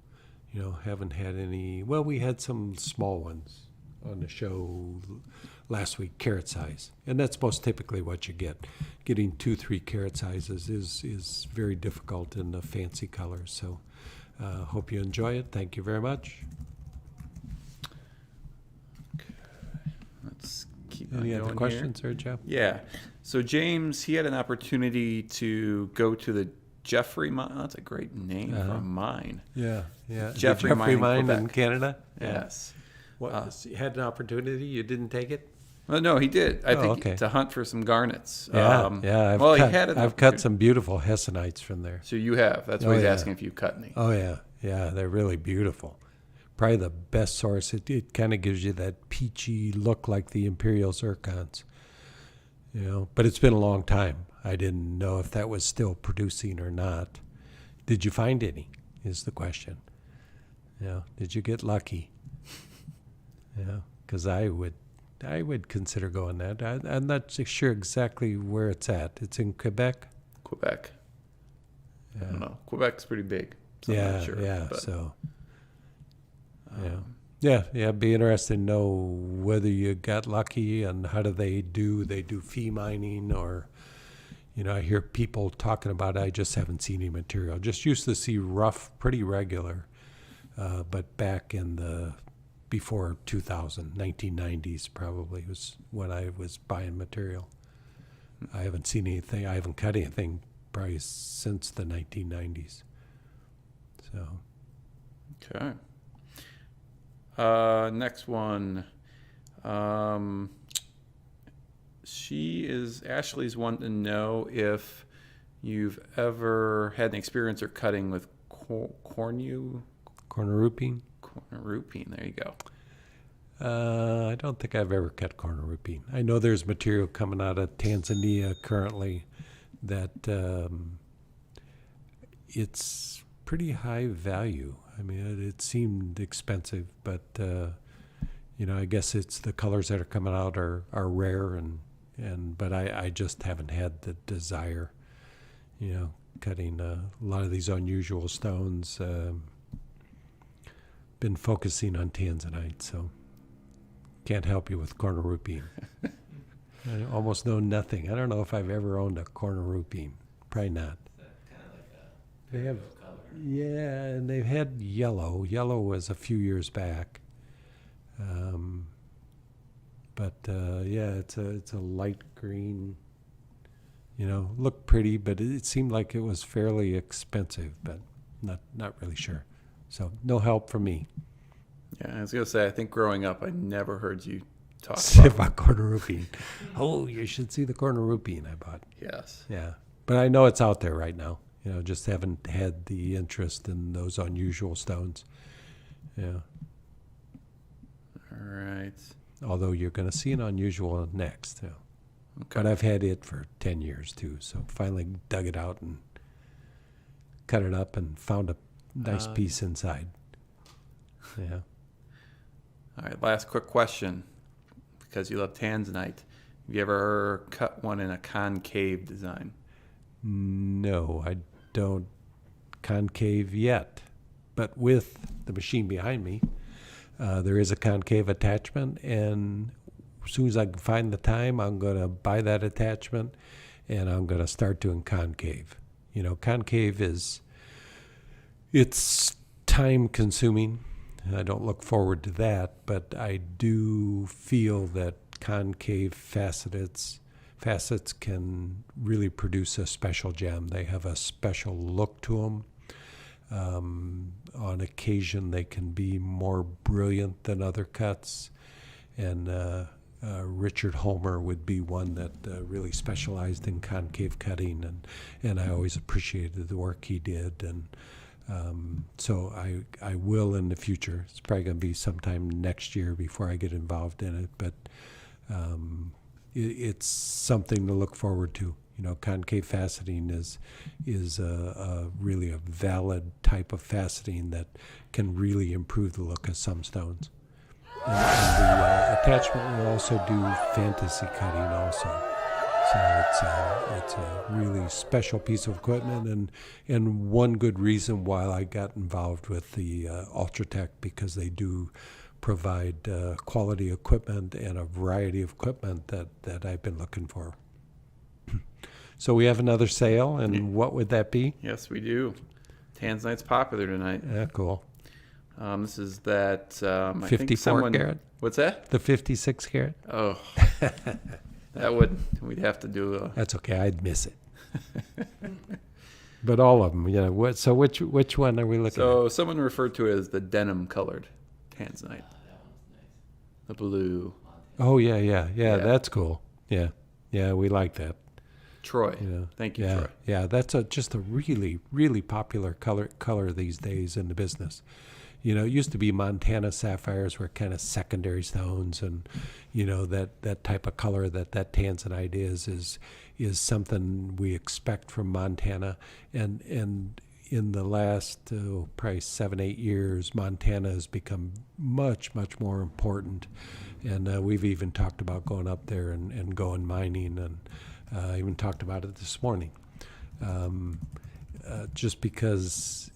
Speaker 1: haven't had any. Well, we had some small ones on the show last week, carat size. And that's most typically what you get. Getting 2-3 carat sizes is very difficult in the fancy colors. So hope you enjoy it. Thank you very much.
Speaker 2: Let's keep
Speaker 1: Any
Speaker 2: on
Speaker 1: other
Speaker 2: going
Speaker 1: questions there, Jeff?
Speaker 2: Here. Yeah. So James, he had an opportunity to go to the Jeffrey mine. That's a great name for a mine.
Speaker 1: Yeah, yeah.
Speaker 2: Jeffrey
Speaker 1: The
Speaker 2: mine in
Speaker 1: mine in
Speaker 2: Quebec.
Speaker 1: Canada?
Speaker 2: Yes.
Speaker 1: What, you had an opportunity, you didn't take it?
Speaker 2: Well, no, he did. I think
Speaker 1: okay.
Speaker 2: to hunt for some garnets.
Speaker 1: Yeah. I've cut some beautiful hessonites from there.
Speaker 2: So you have. That's why he's asking if you cut any.
Speaker 1: Oh, yeah. They're really beautiful. Probably the best source. It kind of gives you that peachy look like the Imperial zircons. You know, but it's been a long time. I didn't know if that was still producing or not. Did you find any, is the question. Yeah. Did you get lucky? Yeah, because I would consider going that. I'm not sure exactly where it's at. It's in Quebec?
Speaker 2: Quebec.
Speaker 1: Yeah.
Speaker 2: I don't know. Quebec's pretty big. So I'm not sure,
Speaker 1: yeah.
Speaker 2: but,
Speaker 1: So, yeah. Be interested to know whether you got lucky and how do they do. They do fee mining or, you know, I hear people talking about it. I just haven't seen any material. Just used to see rough pretty regular, but back in the before 2000, 1990s probably was when I was buying material. I haven't seen anything. I haven't cut anything probably since the 1990s. So.
Speaker 2: Okay. Next one. Ashley's wanting to know if you've ever had an experience or cutting with cornurupine. Cornurupine, there you go.
Speaker 1: I don't think I've ever cut cornurupine. I know there's material coming out of Tanzania currently that it's pretty high value. I mean, it seemed expensive, but you know, I guess it's the colors that are coming out are rare, but I just haven't had the desire, you know, cutting a lot of these unusual stones. Been focusing on Tanzanite, so can't help you with cornurupine. I almost know nothing. I don't know if I've ever owned a cornurupine. Probably not.
Speaker 3: Kind of like a
Speaker 1: They have,
Speaker 3: color.
Speaker 1: yeah, and they've had yellow. Yellow was a few years back, but yeah, it's a light green. You know, looked pretty, but it seemed like it was fairly expensive, but not really sure. So no help from me.
Speaker 2: Yeah, I was going to say, I think growing up, I never heard you talk
Speaker 1: About cornurupine. Oh, you should see the cornurupine I bought.
Speaker 2: Yes.
Speaker 1: Yeah, but I know it's out there right now. You know, just haven't had the interest in those unusual stones. Yeah.
Speaker 2: All right.
Speaker 1: Although you're going to see an unusual next. Yeah.
Speaker 2: Okay.
Speaker 1: But I've had it for 10 years too. So finally dug it out and cut it up and found a nice piece inside. Yeah.
Speaker 2: All right, last quick question, because you love Tanzanite. Have you ever cut one in a concave design?
Speaker 1: No, I don't concave yet. But with the machine behind me, there is a concave attachment, and as soon as I can find the time, I'm going to buy that attachment, and I'm going to start doing concave. You know, concave it's time consuming. I don't look forward to that, but I do feel that concave facets can really produce a special gem. They have a special look to them. On occasion, they can be more brilliant than other cuts, and Richard Homer would be one that really specialized in concave cutting, and I always appreciated the work he did, and so I will in the future. It's probably going to be sometime next year before I get involved in it, but it's something to look forward to. You know, concave faceting is really a valid type of faceting that can really improve the look of some stones. And the attachment will also do fantasy cutting also. So it's a really special piece of equipment, and one good reason why I got involved with the Ultratech, because they do provide quality equipment and a variety of equipment that I've been looking for. So we have another sale, and what would that be?
Speaker 2: Yes, we do. Tanzanite's popular tonight.
Speaker 1: Yeah, cool.
Speaker 2: This is that I think
Speaker 1: 54
Speaker 2: someone.
Speaker 1: carat?
Speaker 2: What's that?
Speaker 1: The 56 carat?
Speaker 2: Oh, we'd have to do a.
Speaker 1: That's okay. I'd miss it. But all of them, you know. So which one are we looking at?
Speaker 2: So someone referred to it as the denim colored Tanzanite,
Speaker 3: That one's nice.
Speaker 2: the blue.
Speaker 1: Oh yeah.
Speaker 2: Yeah.
Speaker 1: That's cool. Yeah, we like that.
Speaker 2: Troy.
Speaker 1: Yeah.
Speaker 2: Thank you,
Speaker 1: Yeah,
Speaker 2: Troy.
Speaker 1: yeah. That's just a really popular color these days in the business. You know, it used to be Montana sapphires were kind of secondary stones, and you know that type of color that Tanzanite is something we expect from Montana, and in the last probably 7-8 years, Montana has become much more important, and we've even talked about going up there and going mining, and even talked about it this morning, just because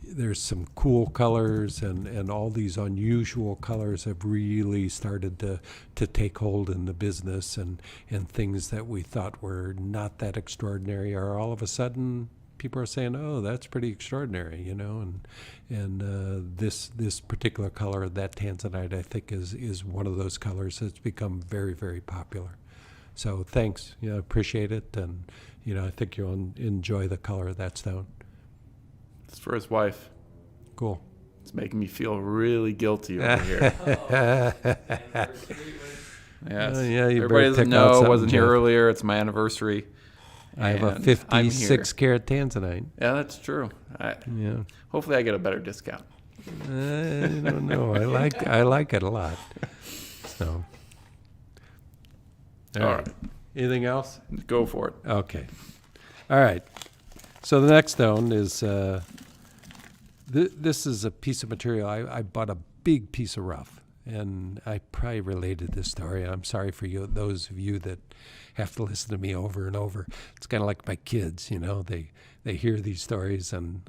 Speaker 1: there's some cool colors and all these unusual colors have really started to take hold in the business, and things that we thought were not that extraordinary are all of a sudden people are saying, oh, that's pretty extraordinary, you know, and this particular color, that Tanzanite, I think is one of those colors that's become very popular. So thanks, you know, appreciate it, and you know, I think you'll enjoy the color of that stone.
Speaker 2: It's for his wife.
Speaker 1: Cool.
Speaker 2: It's making me feel really guilty over here.
Speaker 3: Anniversary was
Speaker 2: Yes.
Speaker 1: Yeah, you
Speaker 2: Everybody
Speaker 1: better
Speaker 2: doesn't
Speaker 1: pick out
Speaker 2: know. I
Speaker 1: something,
Speaker 2: wasn't here
Speaker 1: Jeff.
Speaker 2: earlier. It's my anniversary.
Speaker 1: I have a
Speaker 2: and I'm
Speaker 1: 56
Speaker 2: here.
Speaker 1: carat Tanzanite.
Speaker 2: Yeah, that's true.
Speaker 1: Yeah.
Speaker 2: Hopefully, I get a better discount.
Speaker 1: I don't know. I like it a lot. So.
Speaker 2: All right.
Speaker 1: Anything else?
Speaker 2: Go for it.
Speaker 1: Okay. All right. So the next stone is this is a piece of material. I bought a big piece of rough, and I probably related this story. I'm sorry for you, those of you that have to listen to me over and over. It's kind of like my kids, you know. They hear these stories, and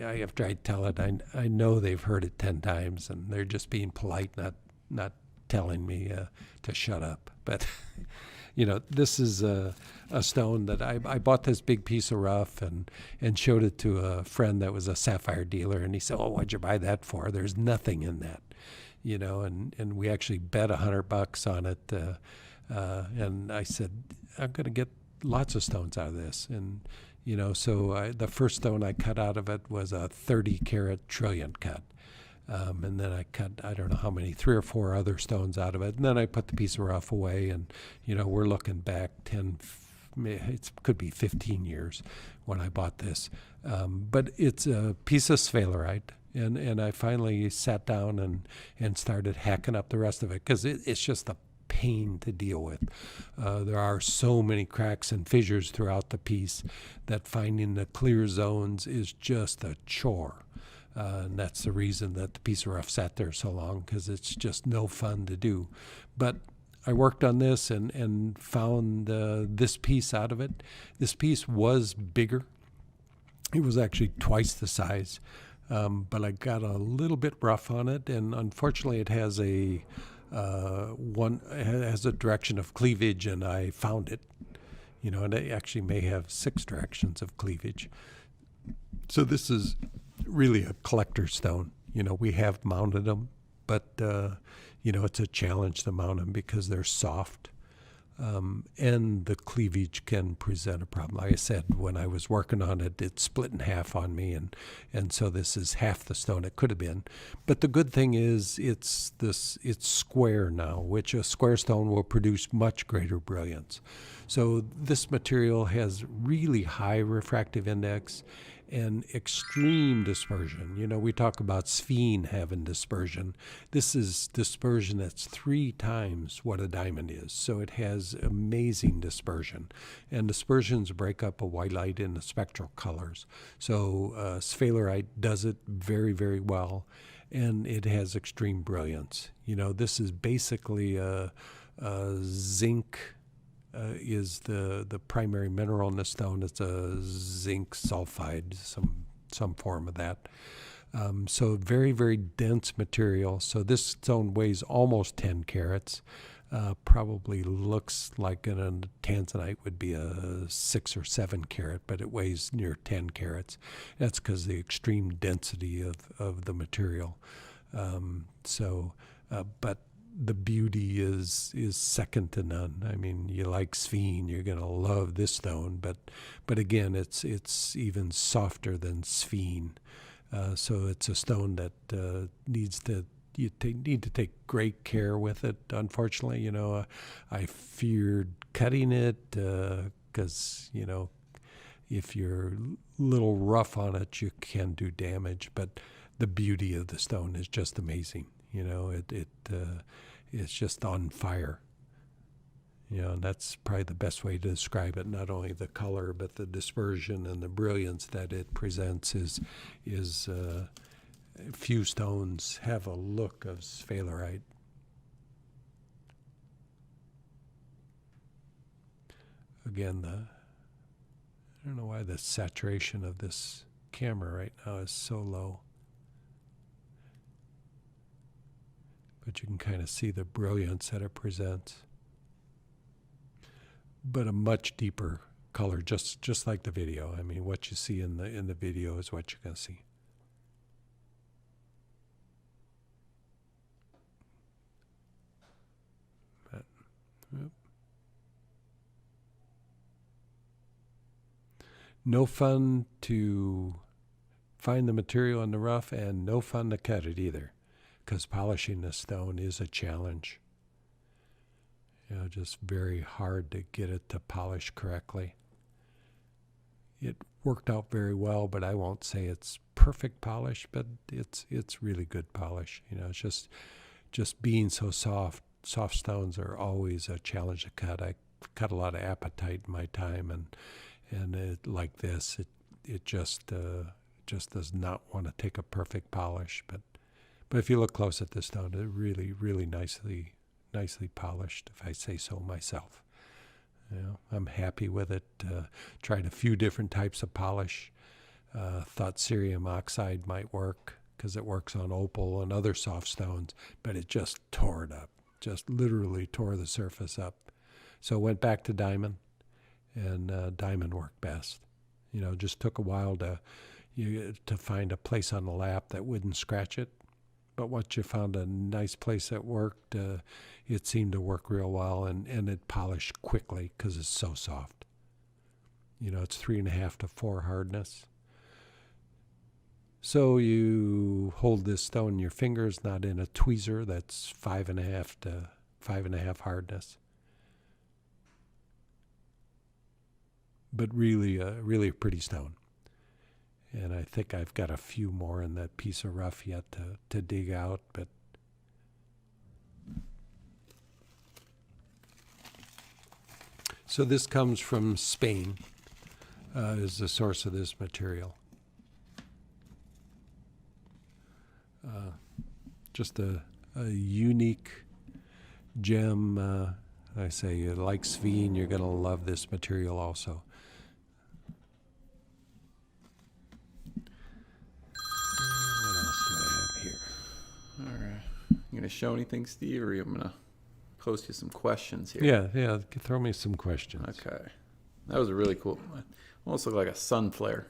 Speaker 1: after I tell it, I know they've heard it 10 times, and they're just being polite, not telling me to shut up. But you know, this is a stone that I bought this big piece of rough and showed it to a friend that was a sapphire dealer, and he said, "Oh, what'd you buy that for? There's nothing in that," you know. And we actually bet $100 on it, and I said, "I'm going to get lots of stones out of this," and you know, so the first stone I cut out of it was a 30 carat trillion cut. And then I cut, I don't know how many, 3 or 4 other stones out of it. And then I put the piece of rough away, and, you know, we're looking back 10, it could be 15 years when I bought this. But it's a piece of Sphalerite, and I finally sat down and started hacking up the rest of it, because it's just a pain to deal with. There are so many cracks and fissures throughout the piece that finding the clear zones is just a chore. And that's the reason that the piece of rough sat there so long, because it's just no fun to do. But I worked on this and found this piece out of it. This piece was bigger. It was actually twice the size, but I got a little bit rough on it, and unfortunately it has it has a direction of cleavage, and I found it. You know, and it actually may have 6 directions of cleavage. So this is really a collector stone. You know, we have mounted them, but you know, it's a challenge to mount them because they're soft, and the cleavage can present a problem. Like I said, when I was working on it, it split in half on me, and so this is half the stone it could have been. But the good thing is it's square now, which a square stone will produce much greater brilliance. So this material has really high refractive index and extreme dispersion. You know, we talk about sphene having dispersion. This is dispersion that's 3 times what a diamond is. So it has amazing dispersion. And dispersions break up a white light into spectral colors. So Sphalerite does it very well, and it has extreme brilliance. You know, this is basically a zinc is the primary mineral in the stone. It's a zinc sulfide, some form of that. So very, very dense material. So this stone weighs almost 10 carats. Probably looks like a Tanzanite would be a 6 or 7 carat, but it weighs near 10 carats. That's because of the extreme density of the material. But the beauty is second to none. I mean, you like sphene, you're going to love this stone, but again, it's even softer than sphene. So it's a stone that you need to take great care with it. Unfortunately, I feared cutting it because if you're a little rough on it, you can do damage. But the beauty of the stone is just amazing. It's just on fire. And that's probably the best way to describe it. Not only the color, but the dispersion and the brilliance that it presents is few stones have a look of Sphalerite. Again, I don't know why the saturation of this camera right now is so low. But you can kind of see the brilliance that it presents. But a much deeper color, just like the video. I mean, what you see in the video is what you're going to see. No fun to find the material in the rough, and no fun to cut it either, because polishing the stone is a challenge. Just very hard to get it to polish correctly. It worked out very well, but I won't say it's perfect polish, but it's really good polish. It's just being so soft. Soft stones are always a challenge to cut. I cut a lot of apatite in my time, and it, like this, it just does not want to take a perfect polish. But if you look close at this stone, it really, really nicely polished, if I say so myself. I'm happy with it. Tried a few different types of polish. Thought cerium oxide might work because it works on opal and other soft stones, but it just tore it up. Just literally tore the surface up. So went back to diamond, and diamond worked best. Just took a while to find a place on the lap that wouldn't scratch it. But once you found a nice place that worked, it seemed to work real well, and it polished quickly because it's so soft. It's 3.5 to 4 hardness. So you hold this stone in your fingers, not in a tweezer. That's 5.5 to 5.5 hardness. But really a pretty stone. And I think I've got a few more in that piece of rough yet to dig out. But so this comes from Spain, is the source of this material. Just a unique gem. I say, you like sphene, you're going to love this material also. What else do I have here?
Speaker 2: All right. You going to show anything, Steve, or I'm going to post you some questions here?
Speaker 1: Yeah, throw me some questions.
Speaker 2: Okay. That was a really cool, almost looked like a sun flare.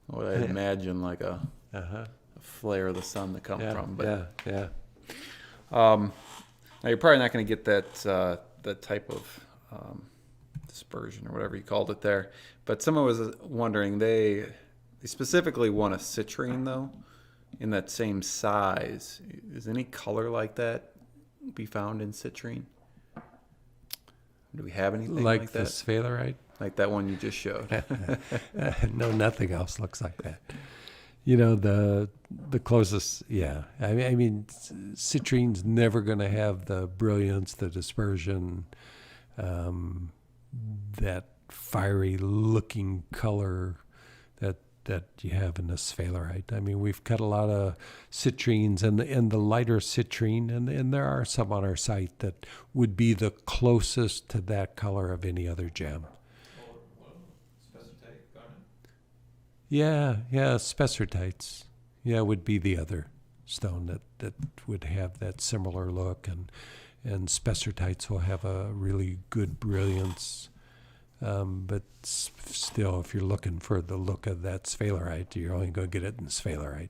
Speaker 2: What I imagine like a flare of the sun to come from. But,
Speaker 1: yeah.
Speaker 2: Now you're probably not going to get that type of dispersion or whatever you called it there. But someone was wondering, they specifically want a citrine though, in that same size. Is any color like that be found in citrine? Do we have anything like
Speaker 1: the
Speaker 2: that?
Speaker 1: Sphalerite?
Speaker 2: Like that one you just showed?
Speaker 1: No, nothing else looks like that. The closest, yeah. I mean, citrine's never going to have the brilliance, the dispersion, that fiery looking color that you have in the Sphalerite. I mean, we've cut a lot of citrines, and the lighter citrine, and there are some on our site that would be the closest to that color of any other gem. Yeah, spessartites. Yeah, it would be the other stone that would have that similar look, and spessartites will have a really good brilliance. But still, if you're looking for the look of that sphalerite, you're only going to get it in sphalerite.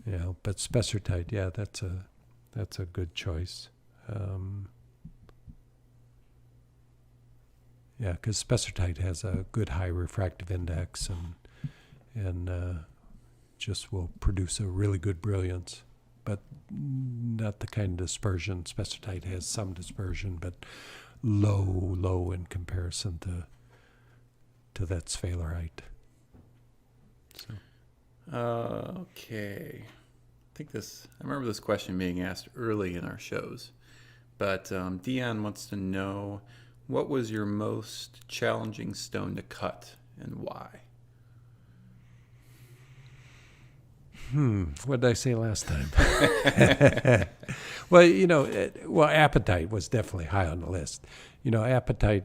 Speaker 1: You know, but spessartite, yeah, that's a good choice. Yeah, because spessartite has a good high refractive index and just will produce a really good brilliance, but not the kind of dispersion. Spessartite has some dispersion, but low in comparison to that sphalerite. So.
Speaker 2: Okay. I remember this question being asked early in our shows, but Dion wants to know, what was your most challenging stone to cut and why?
Speaker 1: What did I say last time? Well, apatite was definitely high on the list. Apatite,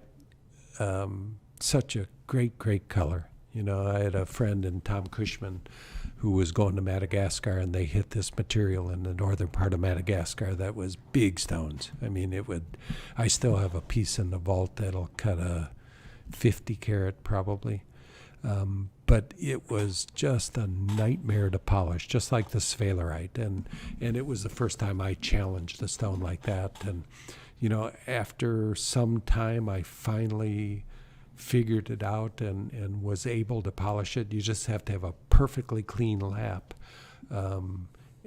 Speaker 1: such a great color. I had a friend in Tom Cushman who was going to Madagascar, and they hit this material in the northern part of Madagascar that was big stones. I mean, I still have a piece in the vault that'll cut a 50 carat probably. But it was just a nightmare to polish, just like the sphalerite. And it was the first time I challenged a stone like that. And, after some time, I finally figured it out and was able to polish it. You just have to have a perfectly clean lap.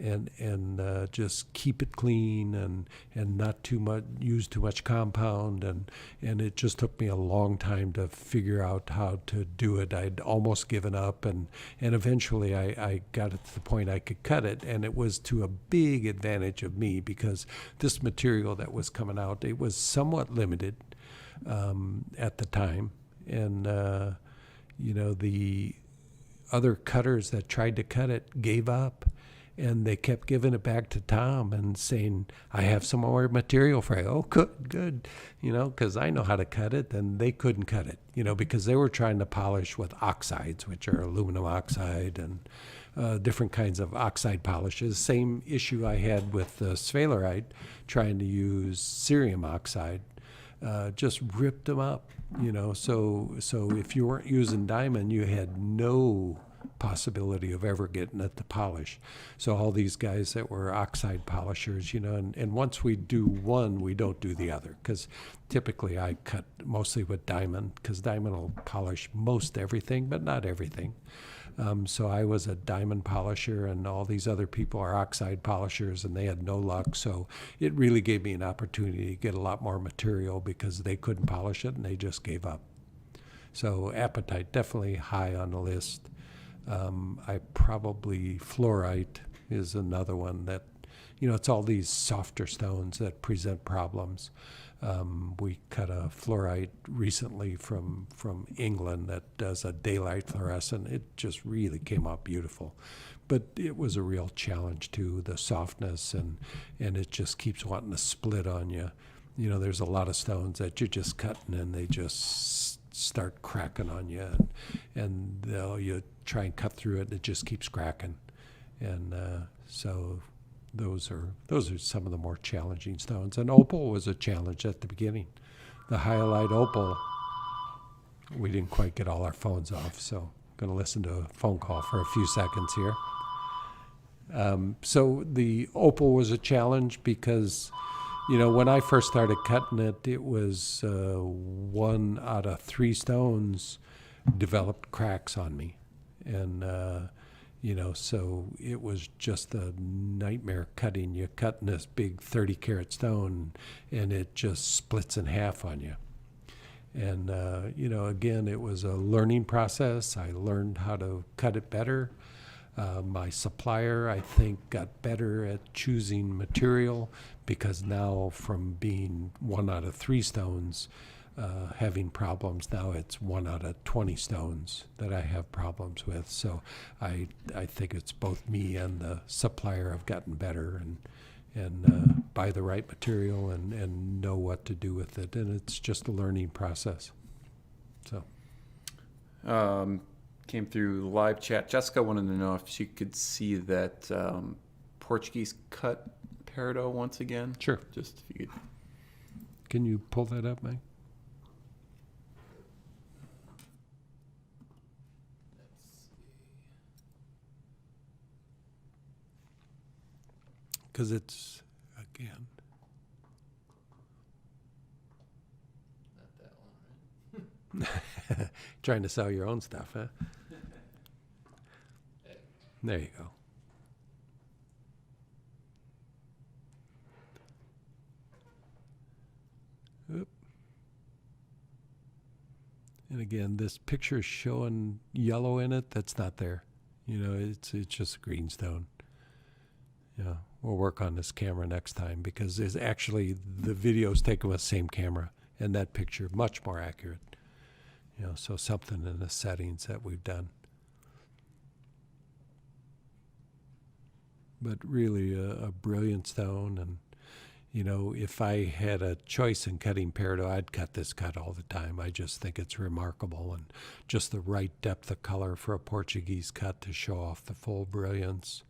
Speaker 1: And just keep it clean and not too much, use too much compound, and it just took me a long time to figure out how to do it. I'd almost given up, and eventually I got it to the point I could cut it, and it was to a big advantage of me because this material that was coming out, it was somewhat limited at the time, and the other cutters that tried to cut it gave up. And they kept giving it back to Tom and saying, I have some more material for you. Oh, good. Because I know how to cut it. And they couldn't cut it, because they were trying to polish with oxides, which are aluminum oxide and different kinds of oxide polishes. Same issue I had with the sphalerite, trying to use cerium oxide. Just ripped them up, So if you weren't using diamond, you had no possibility of ever getting it to polish. So all these guys that were oxide polishers, and once we do one, we don't do the other, because typically I cut mostly with diamond, because diamond will polish most everything, but not everything. So I was a diamond polisher, and all these other people are oxide polishers, and they had no luck. So it really gave me an opportunity to get a lot more material because they couldn't polish it, and they just gave up. So apatite, definitely high on the list. Fluorite is another one that, it's all these softer stones that present problems. We cut a fluorite recently from England that does a daylight fluorescent. It just really came out beautiful. But it was a real challenge too, the softness, and it just keeps wanting to split on you. There's a lot of stones that you're just cutting and they just start cracking on you, and you try and cut through it and it just keeps cracking. And so those are some of the more challenging stones. And opal was a challenge at the beginning. The hyalite opal, we didn't quite get all our phones off, so I'm going to listen to a phone call for a few seconds here. So the opal was a challenge because, when I first started cutting it, it was 1 out of 3 stones developed cracks on me. And, so it was just a nightmare cutting. You're cutting this big 30 carat stone and it just splits in half on you. And, again, it was a learning process. I learned how to cut it better. My supplier, I think, got better at choosing material because now from being 1 out of 3 stones, having problems, now it's 1 out of 20 stones that I have problems with. So I think it's both me and the supplier have gotten better and buy the right material and know what to do with it. And it's just a learning process. So.
Speaker 2: came through live chat. Jessica wanted to know if she could see that Portuguese cut peridot once again.
Speaker 1: Sure.
Speaker 2: Just if you could.
Speaker 1: Can you pull that up, Mike?
Speaker 3: Let's see.
Speaker 1: Because it's, again,
Speaker 3: Not that one, right?
Speaker 1: trying to sell your own stuff, huh?
Speaker 3: Hey.
Speaker 1: There you go. Oop. And again, this picture is showing yellow in it. That's not there. You know, it's just greenstone. Yeah, we'll work on this camera next time because it's actually the video's taken with the same camera, and that picture much more accurate. You know, so something in the settings that we've done. But really a brilliant stone, and you know, if I had a choice in cutting peridot, I'd cut this cut all the time. I just think it's remarkable and just the right depth of color for a Portuguese cut to show off the full brilliance.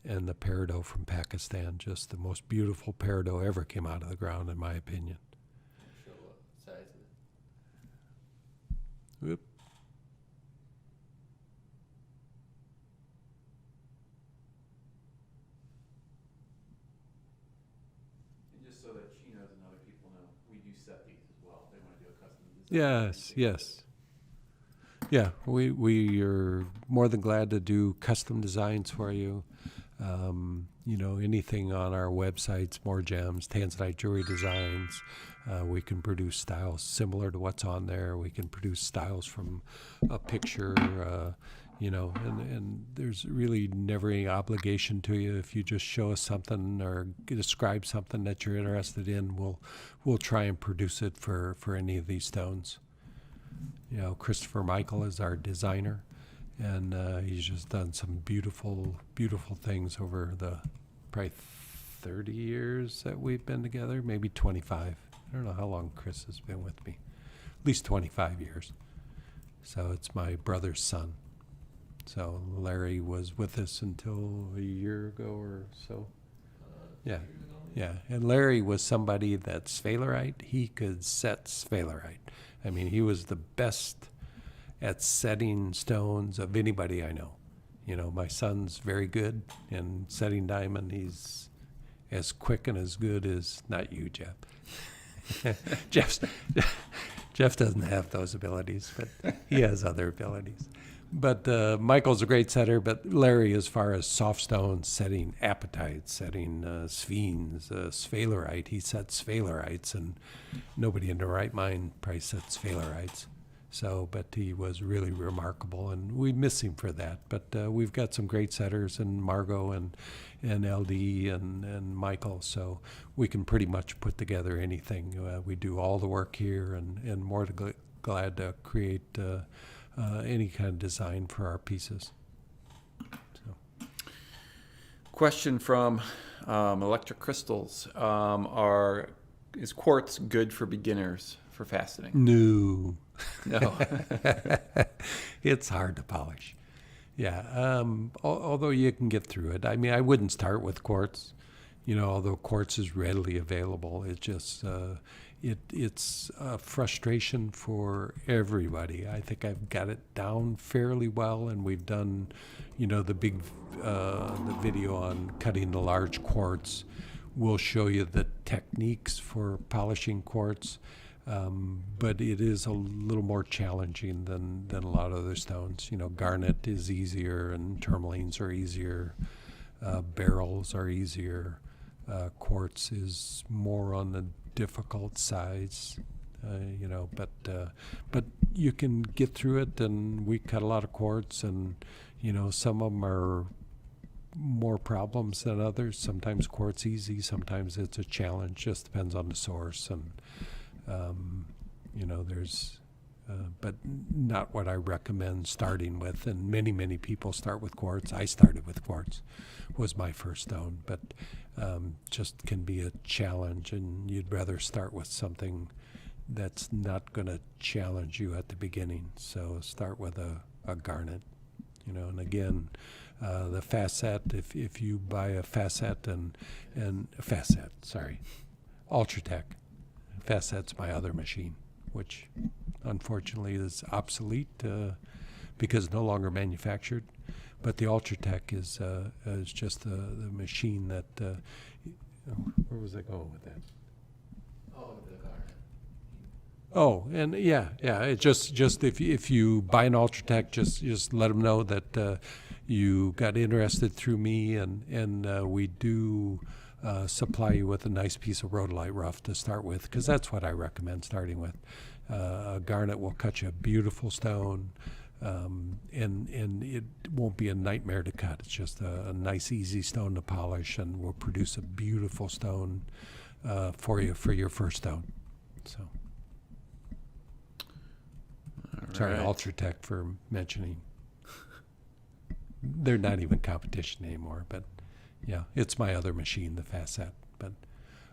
Speaker 1: And the peridot from Pakistan, just the most beautiful peridot ever came out of the ground, in my opinion.
Speaker 3: Show what size of it.
Speaker 1: Whoop.
Speaker 2: And just so that she knows and other people know, we do set these as well. They want to do a custom design.
Speaker 1: Yes, yes. Yeah, we are more than glad to do custom designs for you. You know, anything on our websites, MoreGems, Tanzanite jewelry designs. We can produce styles similar to what's on there. We can produce styles from a picture, you know, and there's really never any obligation to you. If you just show us something or describe something that you're interested in, we'll try and produce it for any of these stones. You know, Christopher Michael is our designer, and he's just done some beautiful, beautiful things over the probably 30 years that we've been together, maybe 25. I don't know how long Chris has been with me. At least 25 years. So it's my brother's son. So Larry was with us until a year ago or so. Yeah. Yeah, and Larry was somebody that Sphalerite, he could set Sphalerite. I mean, he was the best at setting stones of anybody I know. You know, my son's very good in setting diamond. He's as quick and as good as, not you, Jeff. Jeff doesn't have those abilities, but he has other abilities. But Michael's a great setter, but Larry, as far as soft stones, setting apatites, setting sphenes, sphalerite, he sets sphalerites, and nobody in their right mind probably sets sphalerites. So, but he was really remarkable, and we miss him for that. But we've got some great setters, and Margot and LD and Michael, so we can pretty much put together anything. We do all the work here, and more glad to create any kind of design for our pieces. So.
Speaker 2: Question from Electric Crystals. Is quartz good for beginners for faceting?
Speaker 1: No.
Speaker 2: No.
Speaker 1: It's hard to polish. Yeah, although you can get through it. I mean, I wouldn't start with quartz, you know, although quartz is readily available. It just, it's a frustration for everybody. I think I've got it down fairly well, and we've done, you know, the video on cutting the large quartz. We'll show you the techniques for polishing quartz. But it is a little more challenging than a lot of other stones. You know, garnet is easier, and tourmalines are easier. Beryls are easier. Quartz is more on the difficult size. You know, but you can get through it. And we cut a lot of quartz, and you know, some of them are more problems than others. Sometimes quartz easy. Sometimes it's a challenge. Just depends on the source and. You know, there's, but not what I recommend starting with. And many people start with quartz. I started with quartz, was my first stone, but just can be a challenge. And you'd rather start with something that's not going to challenge you at the beginning. So start with a garnet, and again, the facet, if you buy a facet and facet, sorry, Ultratech. Facet's my other machine, which unfortunately is obsolete because it's no longer manufactured. But the Ultratech is just the machine that. Where was I going with that?
Speaker 3: Oh, the garnet.
Speaker 1: Oh, and yeah. It just if you buy an Ultratech, just let them know that you got interested through me, and we do supply you with a nice piece of rhodolite rough to start with, because that's what I recommend starting with. A garnet will cut you a beautiful stone, and it won't be a nightmare to cut. It's just a nice, easy stone to polish, and will produce a beautiful stone for you for your first stone. So, sorry,
Speaker 2: right.
Speaker 1: Ultratech for mentioning. They're not even competition anymore, but yeah, it's my other machine, the Facet. But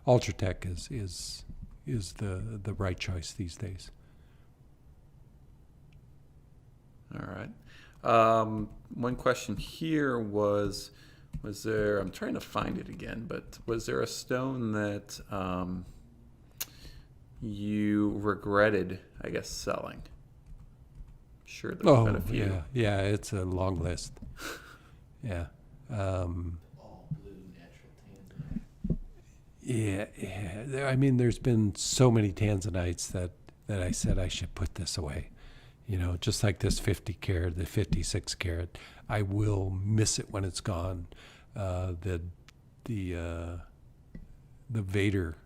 Speaker 1: Ultratech is the right choice these days.
Speaker 2: All right. One question here was there, I'm trying to find it again, but was there a stone that you regretted, I guess, selling? Sure, there's been a few.
Speaker 1: Yeah, it's a long list. Yeah.
Speaker 3: All blue natural tanzanite.
Speaker 1: Yeah. I mean, there's been so many tanzanites that I said I should put this away. Just like this 50 carat, the 56 carat, I will miss it when it's gone. The Vader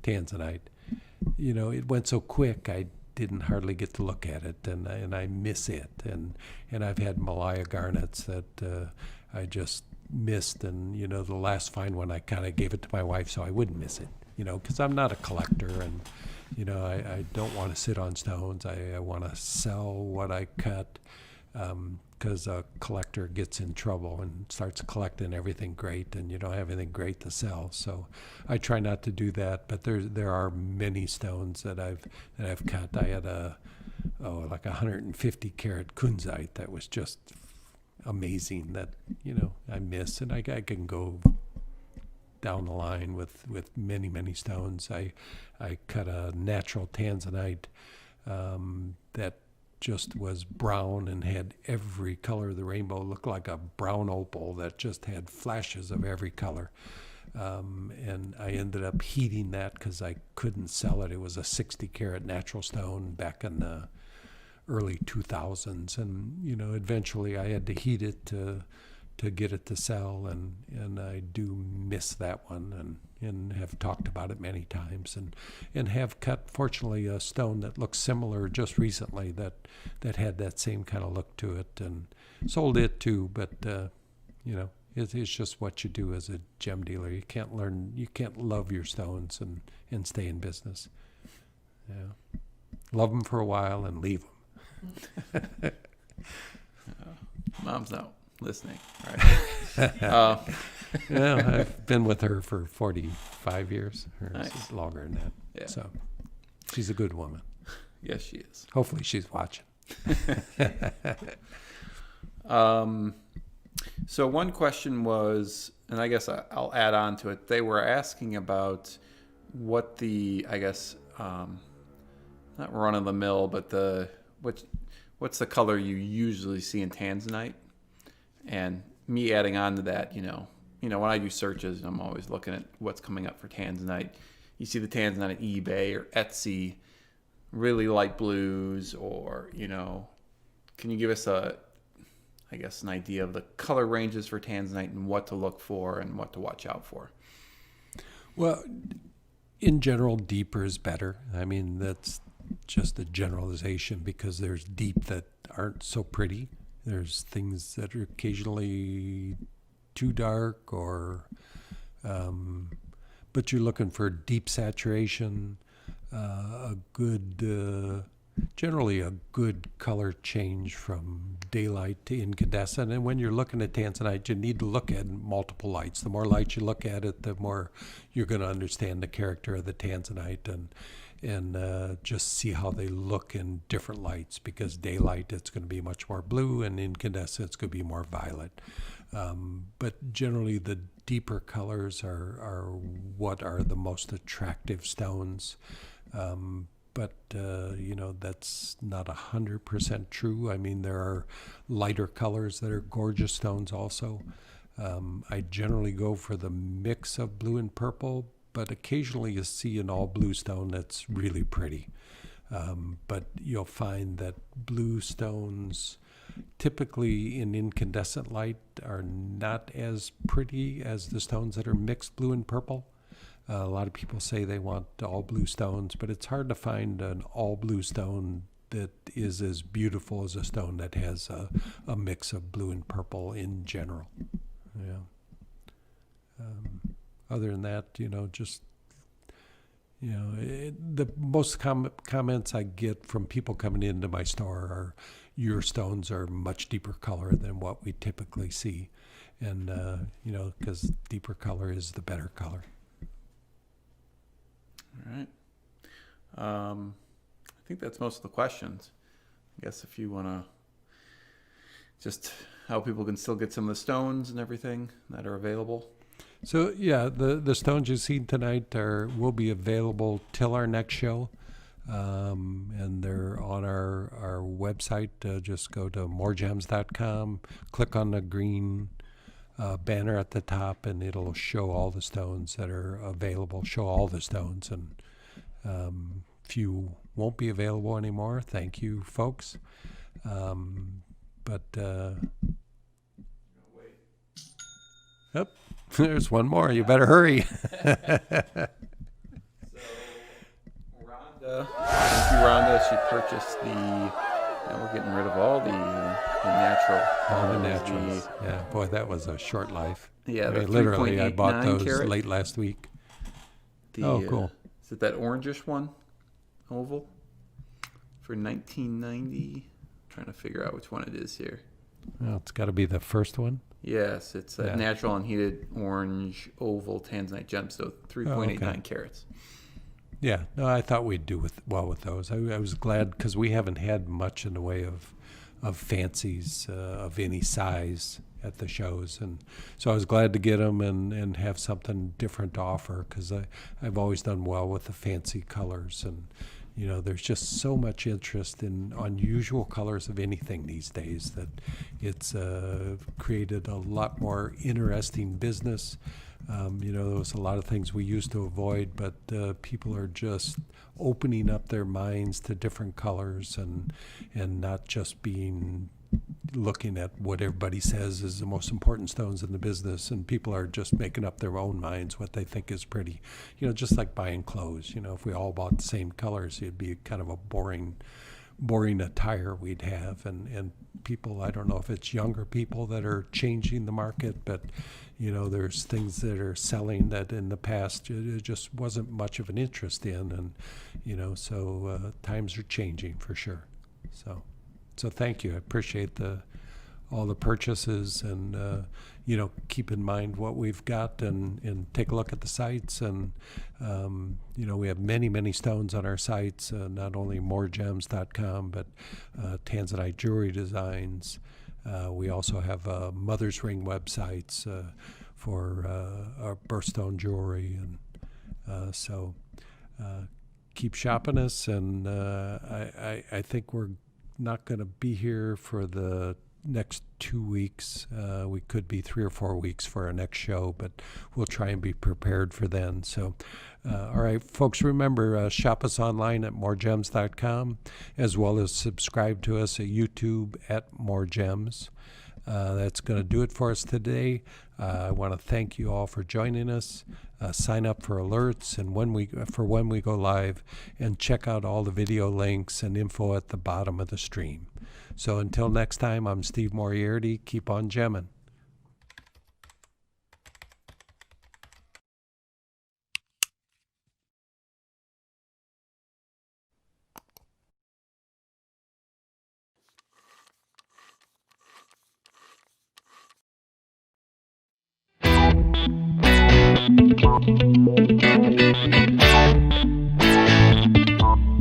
Speaker 1: tanzanite, it went so quick, I didn't hardly get to look at it, and I miss it. And I've had Malaya garnets that I just missed, and the last fine one I kind of gave it to my wife so I wouldn't miss it, because I'm not a collector, and I don't want to sit on stones. I want to sell what I cut, because a collector gets in trouble and starts collecting everything great, and you don't have anything great to sell. So I try not to do that. But there are many stones that I've cut. I had like 150 carat kunzite that was just amazing that I miss, and I can go down the line with many stones. I cut a natural tanzanite that just was brown and had every color of the rainbow. Looked like a brown opal that just had flashes of every color. And I ended up heating that because I couldn't sell it. It was a 60 carat natural stone back in the early 2000s, and eventually I had to heat it to get it to sell, and I do miss that one, and have talked about it many times, and have cut, fortunately, a stone that looks similar just recently that had that same kind of look to it, and sold it too. But it's just what you do as a gem dealer. You can't love your stones and stay in business. Yeah, love them for a while and leave them.
Speaker 2: Mom's not listening. All right.
Speaker 1: I've been with her for 45 years, or
Speaker 2: Nice.
Speaker 1: longer than that.
Speaker 2: Yeah.
Speaker 1: So she's a good woman.
Speaker 2: Yes, she is.
Speaker 1: Hopefully she's watching.
Speaker 2: So one question was, and I guess I'll add on to it. They were asking about what the, I guess, not run of the mill, but what's the color you usually see in tanzanite? And me adding on to that, when I do searches, I'm always looking at what's coming up for tanzanite. You see the tanzanite at eBay or Etsy, really light blues, or can you give us an idea of the color ranges for tanzanite and what to look for and what to watch out for?
Speaker 1: Well, in general, deeper is better. I mean, that's just a generalization, because there's deep that aren't so pretty. There's things that are occasionally too dark, but you're looking for deep saturation, generally a good color change from daylight to incandescent. And when you're looking at tanzanite, you need to look at multiple lights. The more lights you look at it, the more you're going to understand the character of the tanzanite. and just see how they look in different lights, because daylight it's going to be much more blue and incandescent it's going to be more violet. But generally the deeper colors are what are the most attractive stones. But that's not 100% true. I mean, there are lighter colors that are gorgeous stones also. I generally go for the mix of blue and purple, but occasionally you see an all blue stone that's really pretty. But you'll find that blue stones typically in incandescent light are not as pretty as the stones that are mixed blue and purple. A lot of people say they want all blue stones, but it's hard to find an all blue stone that is as beautiful as a stone that has a mix of blue and purple in general. Yeah. Other than that, the most comments I get from people coming into my store are, your stones are much deeper color than what we typically see. And, because deeper color is the better color.
Speaker 2: All right. I think that's most of the questions. I guess if you want to just how people can still get some of the stones and everything that are available.
Speaker 1: So yeah, the stones you've seen tonight will be available till our next show, and they're on our website. Just go to MoreGems.com, click on the green banner at the top, and it'll show all the stones that are available. Show all the stones, and few won't be available anymore. Thank you, folks. Yep. There's one more. You better hurry.
Speaker 2: Rhonda, thank you, Rhonda. She purchased now we're getting rid of all the natural.
Speaker 1: All the naturals. Yeah, boy, that was a short life.
Speaker 2: Yeah,
Speaker 1: literally, I bought those
Speaker 2: carat.
Speaker 1: late last week. Cool.
Speaker 2: Is it that orangish one, oval, for $19.90? Trying to figure out which one it is here.
Speaker 1: Well, it's got to be the first one.
Speaker 2: Yes, it's a natural unheated orange oval Tanzanite gemstone, 3.89 carats.
Speaker 1: Yeah, no, I thought we'd do well with those. I was glad because we haven't had much in the way of fancies of any size at the shows, and so I was glad to get them and have something different to offer, because I've always done well with the fancy colors, and there's just so much interest in unusual colors of anything these days that it's created a lot more interesting business. There was a lot of things we used to avoid, but people are just opening up their minds to different colors and not just looking at what everybody says is the most important stones in the business, and people are just making up their own minds what they think is pretty. Just like buying clothes. If we all bought the same colors, it'd be kind of a boring attire we'd have, and people, I don't know if it's younger people that are changing the market, but there's things that are selling that in the past it just wasn't much of an interest in, and so times are changing for sure. So thank you. I appreciate all the purchases, and keep in mind what we've got, and take a look at the sites, and we have many stones on our sites, not only MoreGems.com, but Tanzanite jewelry designs. We also have mother's ring websites for our birthstone jewelry, and so keep shopping us, and I think we're not going to be here for the next 2 weeks. We could be 3 or 4 weeks for our next show, but we'll try and be prepared for then. So, all right, folks, remember, shop us online at MoreGems.com, as well as subscribe to us at YouTube at MoreGems. That's going to do it for us today. I want to thank you all for joining us. Sign up for alerts and when we go live, and check out all the video links and info at the bottom of the stream. So until next time, I'm Steve Moriarty. Keep on gemming.